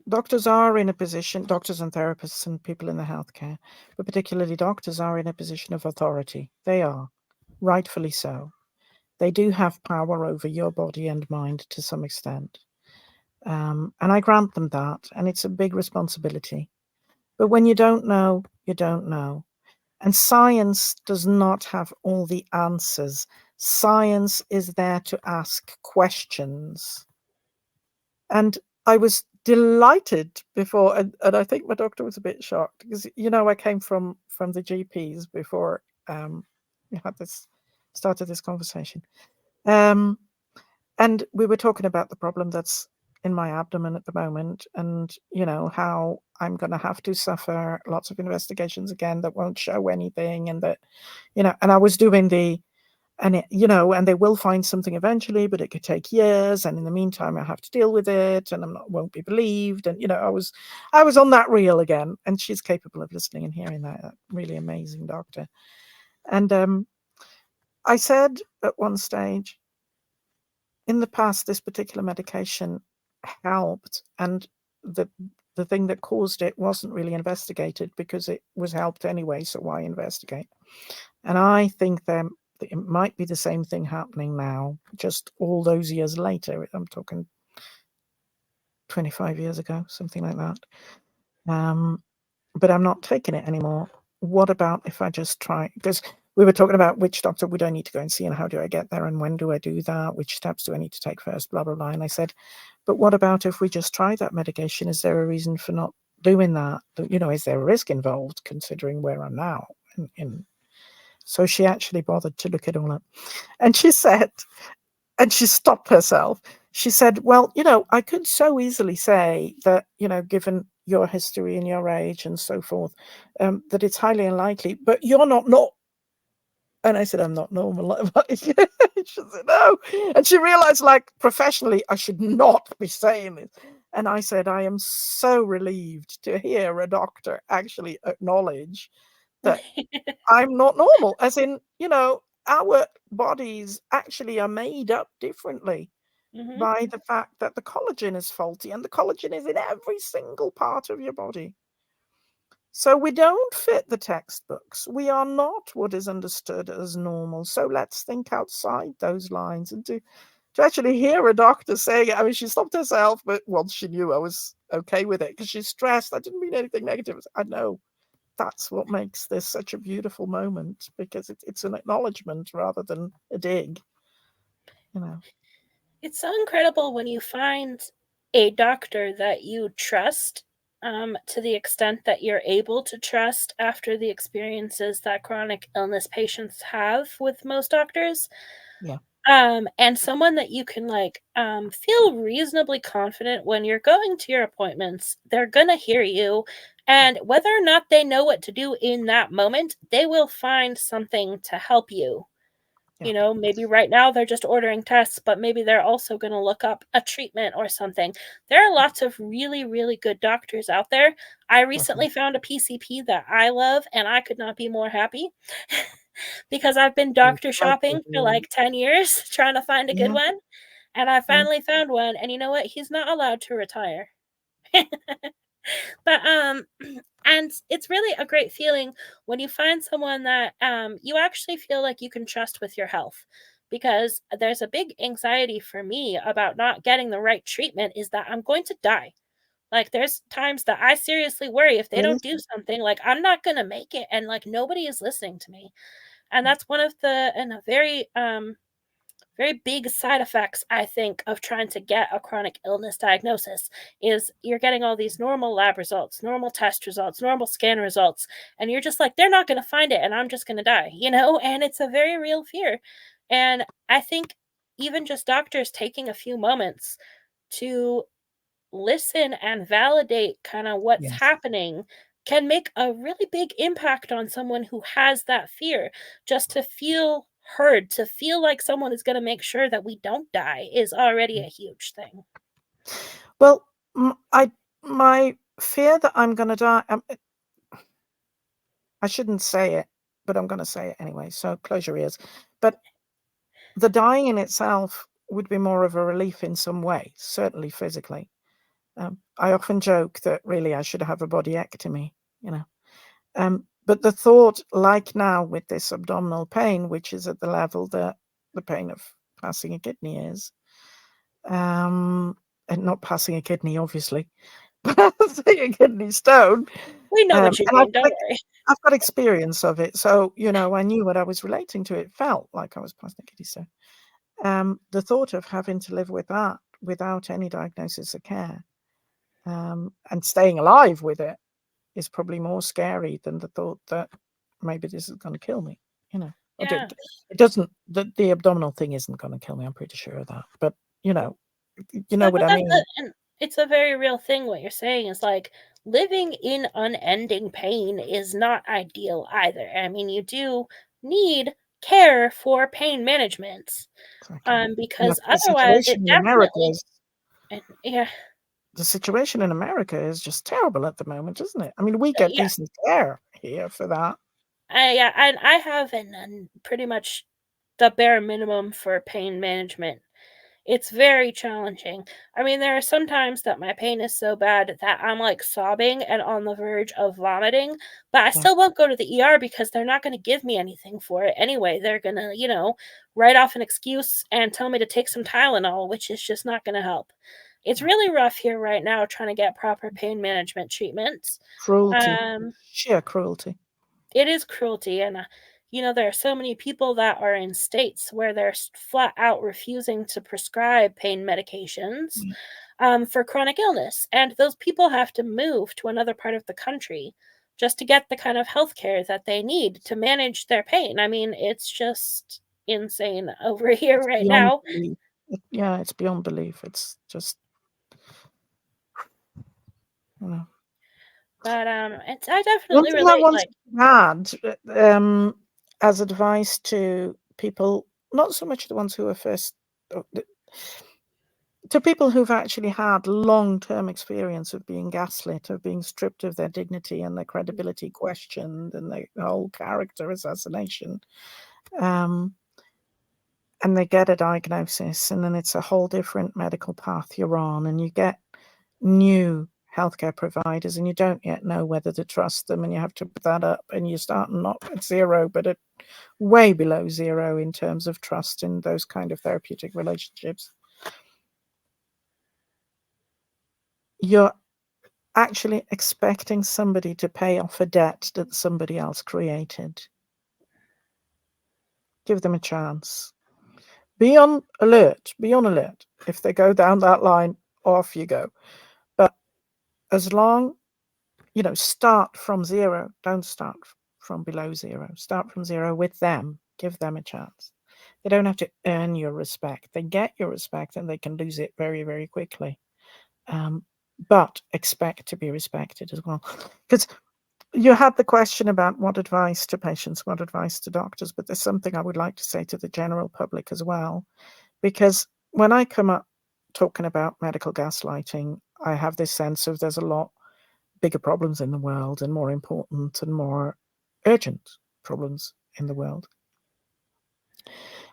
Doctors are in a position, doctors and therapists and people in the healthcare, but particularly doctors are in a position of authority. They are, rightfully so. They do have power over your body and mind to some extent. And I grant them that, and it's a big responsibility. But when you don't know, you don't know. And science does not have all the answers. Science is there to ask questions. And I was delighted before, and I think my doctor was a bit shocked because, I came from the GPs before we had this started this conversation. And we were talking about the problem that's in my abdomen at the moment, and how I'm going to have to suffer lots of investigations again that won't show anything, and that, and I was doing and they will find something eventually, but it could take years, and in the meantime I have to deal with it, and won't be believed, and I was on that reel again. And she's capable of listening and hearing that really amazing doctor. And I said at one stage, in the past, this particular medication helped, and the thing that caused it wasn't really investigated because it was helped anyway, so why investigate? And I think that it might be the same thing happening now, just all those years later. I'm talking 25 years ago, something like that. But I'm not taking it anymore. What about if I just try? Because we were talking about which doctor would I need to go and see, and how do I get there, and when do I do that? Which steps do I need to take first? Blah, blah, blah. And I said, but what about if we just try that medication? Is there a reason for not doing that? Is there a risk involved considering where I'm now? So she actually bothered to look it all up. And she said, and she stopped herself. She said, well, I could so easily say that, given your history and your age and so forth, that it's highly unlikely, but you're not. And I said, I'm not normal. She said, no. And she realized, like, professionally, I should not be saying this. And I said, I am so relieved to hear a doctor actually acknowledge that I'm not normal, as in, our bodies actually are made up differently Hmm. by the fact that the collagen is faulty, and the collagen is in every single part of your body. So we don't fit the textbooks. We are not what is understood as normal. So let's think outside those lines. And to actually hear a doctor saying it, I mean, she stopped herself, but once she knew I was okay with it, because she's stressed. I didn't mean anything negative. I know. That's what makes this such a beautiful moment, because it's an acknowledgement rather than a dig. It's so incredible when you find a doctor that you trust, to the extent that you're able to trust after the experiences that chronic illness patients have with most doctors. Yeah. And someone that you can feel reasonably confident when you're going to your appointments, they're gonna hear you. And whether or not they know what to do in that moment, they will find something to help you. Yeah. Maybe right now they're just ordering tests, but maybe they're also going to look up a treatment or something. There are lots of really, really good doctors out there. I recently found a PCP that I love, and I could not be more happy because I've been doctor shopping for like 10 years trying to find a good Yeah. one. And I Yeah. finally found one. And you know what? He's not allowed to retire. But and it's really a great feeling when you find someone that you actually feel like you can trust with your health, because there's a big anxiety for me about not getting the right treatment, is that I'm going to die. Like, there's times that I seriously worry if they Really? don't do something, like I'm not going to make it, and like nobody is listening to me. And that's one of the and a very big side effects, I think, of trying to get a chronic illness diagnosis is you're getting all these normal lab results, normal test results, normal scan results, and you're just like, they're not going to find it and I'm just going to die, and it's a very real fear. And I think even just doctors taking a few moments to listen and validate kind of what's Yes. happening can make a really big impact on someone who has that fear. Just to feel heard, to feel like someone is going to make sure that we don't die is already a huge thing. Well, my fear that I'm gonna die, I shouldn't say it, but I'm gonna say it anyway, so close your ears. But the dying in itself would be more of a relief in some way, certainly physically. I often joke that really I should have a bodiectomy, you know. But the thought, like now with this abdominal pain, which is at the level that the pain of passing a kidney is, and not passing a kidney, obviously, passing a kidney stone. We know And what you mean, don't worry. I've got experience of it, so, you know, I knew what I was relating to. It felt like I was passing a kidney stone. The thought of having to live with that without any diagnosis or care, and staying alive with it is probably more scary than the thought that maybe this is gonna kill me, you know? Yeah. It doesn't, the abdominal thing isn't gonna kill me, I'm pretty sure of that, but, you know, you know what But I that's mean? and it's a very real thing what you're saying is, like, living in unending pain is not ideal either. I mean, you do need care for pain management, Exactly. And because otherwise it definitely and yeah, the situation in America is just terrible at the moment, isn't it? I mean, we get yeah, decent care here for that. yeah, and I have an pretty much the bare minimum for pain management. It's very challenging. I mean, there are some times that my pain is so bad that I'm, like, sobbing and on the verge of vomiting, but I Yeah, still won't go to the ER because they're not gonna give me anything for it anyway. They're gonna, write off an excuse and tell me to take some Tylenol, which is just not gonna help. It's yeah. really rough here right now trying to get proper pain management treatments. Cruelty, Um, sheer cruelty. it is cruelty, and, there are so many people that are in states where they're flat out refusing to prescribe pain medications Yeah, for chronic illness, and those people have to move to another part of the country just to get the kind of healthcare that they need to manage their pain. I mean, it's just insane over here it's right beyond now. belief. Yeah, it's beyond belief. It's just, you know. But I One definitely thing I relate. wanted Like, to add, as advice to people, not so much the ones who are first, uh, to people who've actually had long-term experience of being gaslit, of being stripped of their dignity and their credibility questioned and their whole character assassination, um, and they get a diagnosis, and then it's a whole different medical path you're on, and you get new healthcare providers, and you don't yet know whether to trust them, and you have to put that up, and you're starting not at zero, but at way below zero in terms of trust in those kind of therapeutic relationships. You're actually expecting somebody to pay off a debt that somebody else created. Give them a chance. Be on alert. Be on alert. If they go down that line, off you go. But as long, start from zero. Don't start from below zero. Start from zero with them. Give them a chance. They don't have to earn your respect. They get your respect and they can lose it very, very quickly. But expect to be respected as well. Because you had the question about what advice to patients, what advice to doctors, but there's something I would like to say to the general public as well. Because when I come up talking about medical gaslighting, I have this sense of there's a lot bigger problems in the world and more important and more urgent problems in the world.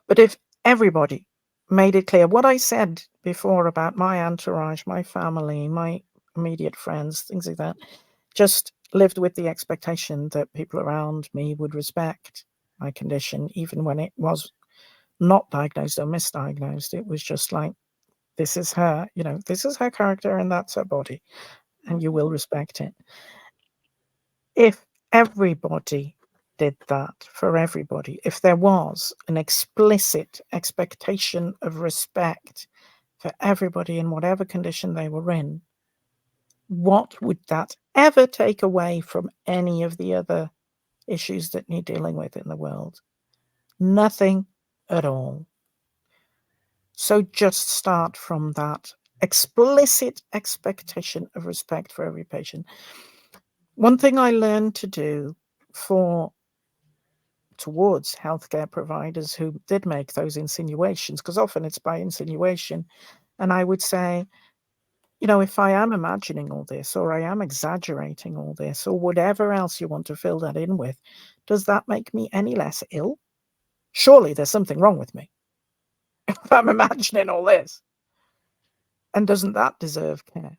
But if everybody made it clear what I said before about my entourage, my family, my immediate friends, things like that, just lived with the expectation that people around me would respect my condition, even when it was not diagnosed or misdiagnosed. It was just like, this is her, this is her character and that's her body, and you will respect it. If everybody did that for everybody, if there was an explicit expectation of respect for everybody in whatever condition they were in, what would that ever take away from any of the other issues that need dealing with in the world? Nothing at all. So just start from that explicit expectation of respect for every patient. One thing I learned to do towards healthcare providers who did make those insinuations, because often it's by insinuation, and I would say, if I am imagining all this, or I am exaggerating all this, or whatever else you want to fill that in with, does that make me any less ill? Surely there's something wrong with me if I'm imagining all this. And doesn't that deserve care?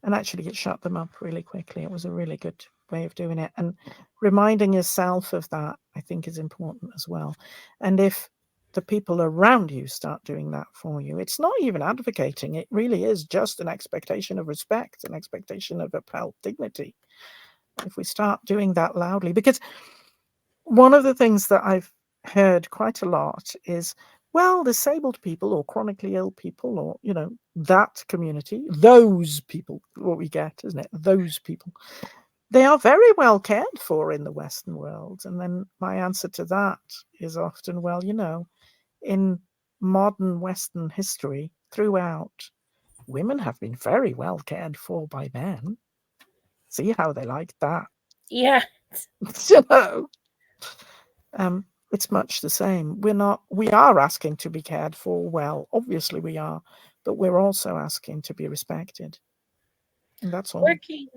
And actually it shut them up really quickly. It was a really good way of doing it. And reminding yourself of that, I think, is important as well. And if the people around you start doing that for you, it's not even advocating. It really is just an expectation of respect, an expectation of upheld dignity. If we start doing that loudly, because one of the things that I've heard quite a lot is, well, disabled people or chronically ill people, or, that community, those people, what we get, isn't it? Those people, they are very well cared for in the Western world. And then my answer to that is often, well, in modern Western history throughout, women have been very well cared for by men. See how they like that. Yeah. you know it's much the same. We are asking to be cared for. Well, obviously we are, but we're also asking to be respected. And that's all. Working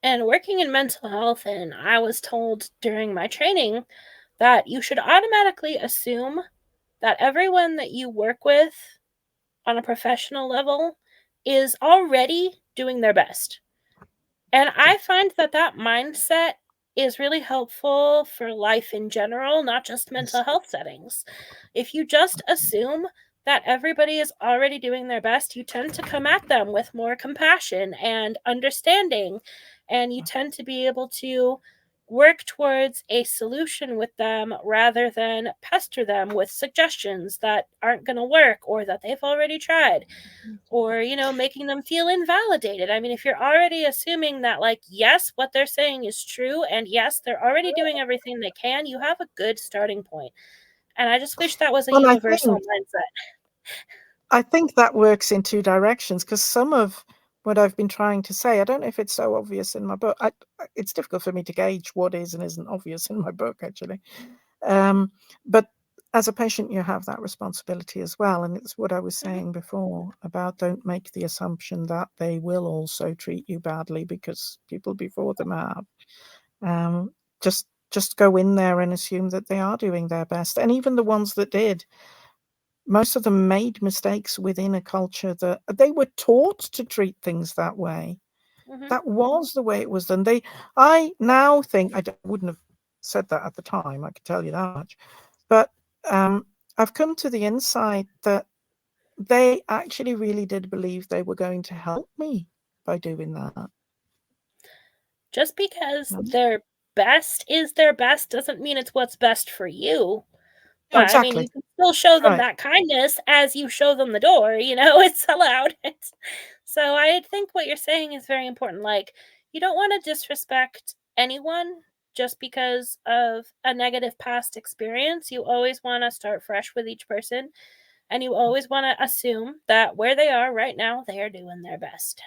in mental health, and I was told during my training that you should automatically assume that everyone that you work with on a professional level is already doing their best. And I find that mindset is really helpful for life in general, not just mental health settings. If you just assume that everybody is already doing their best, you tend to come at them with more compassion and understanding, and you tend to be able to work towards a solution with them rather than pester them with suggestions that aren't going to work or that they've already tried, or making them feel invalidated. I mean, if you're already assuming that, like, yes, what they're saying is true, and yes, they're already doing everything they can, you have a good starting point. And I just wish that was a Well, universal mindset. I think that works in two directions, because some of what I've been trying to say, I don't know if it's so obvious in my book. It's difficult for me to gauge what is and isn't obvious in my book, actually. But as a patient, you have that responsibility as well. And it's what I was saying before about don't make the assumption that they will also treat you badly, because people before them have. Just go in there and assume that they are doing their best. And even the ones that did, most of them made mistakes within a culture that they were taught to treat things that way. Mm-hmm. That was the way it was done. I now think, I wouldn't have said that at the time, I can tell you that much. But I've come to the insight that they actually really did believe they were going to help me by doing that. Just because their best is their best doesn't mean it's what's best for you. No, But I mean, exactly. you can still show them Right. that kindness as you show them the door, it's allowed. So I think what you're saying is very important. Like, you don't want to disrespect anyone just because of a negative past experience. You always want to start fresh with each person, and you always want to assume that where they are right now, they are doing their best.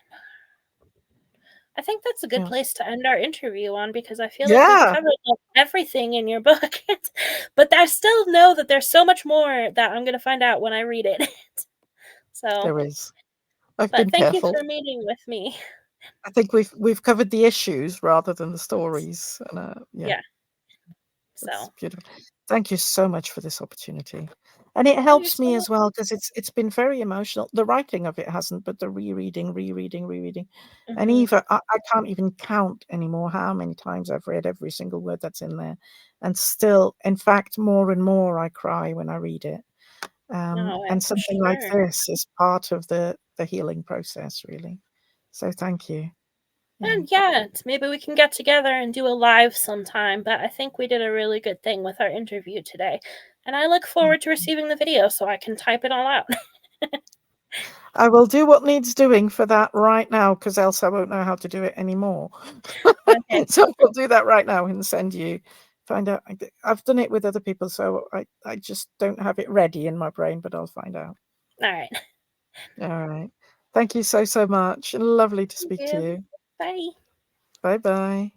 I think that's a good place to end our interview on, because I feel like we've covered everything in your book. But I still know that there's so much more that I'm going to find out when I read it. So there is. I've but been thank you careful. for meeting with me. I think we've covered the issues rather than the stories. And Yeah. that's So beautiful. Thank you so much for this opportunity. And it you're helps so me as well, welcome. because it's been very emotional. The writing of it hasn't, but the rereading. And even I can't even count anymore how many times I've read every single word that's in there. And still, in fact, more and more I cry when I read it. No, And I'm something like sure. this is part of the healing process, really. So thank you. And maybe we can get together and do a live sometime. But I think we did a really good thing with our interview today. And I look forward to receiving the video so I can type it all out. I will do what needs doing for that right now, because else I won't know how to do it anymore. Okay. So I'll do that right now and send you. Find out. I've done it with other people, so I just don't have it ready in my brain, but I'll find out. All right. Alright. Thank you so, so much. Lovely to Thank speak to you. you. Bye. Bye-bye.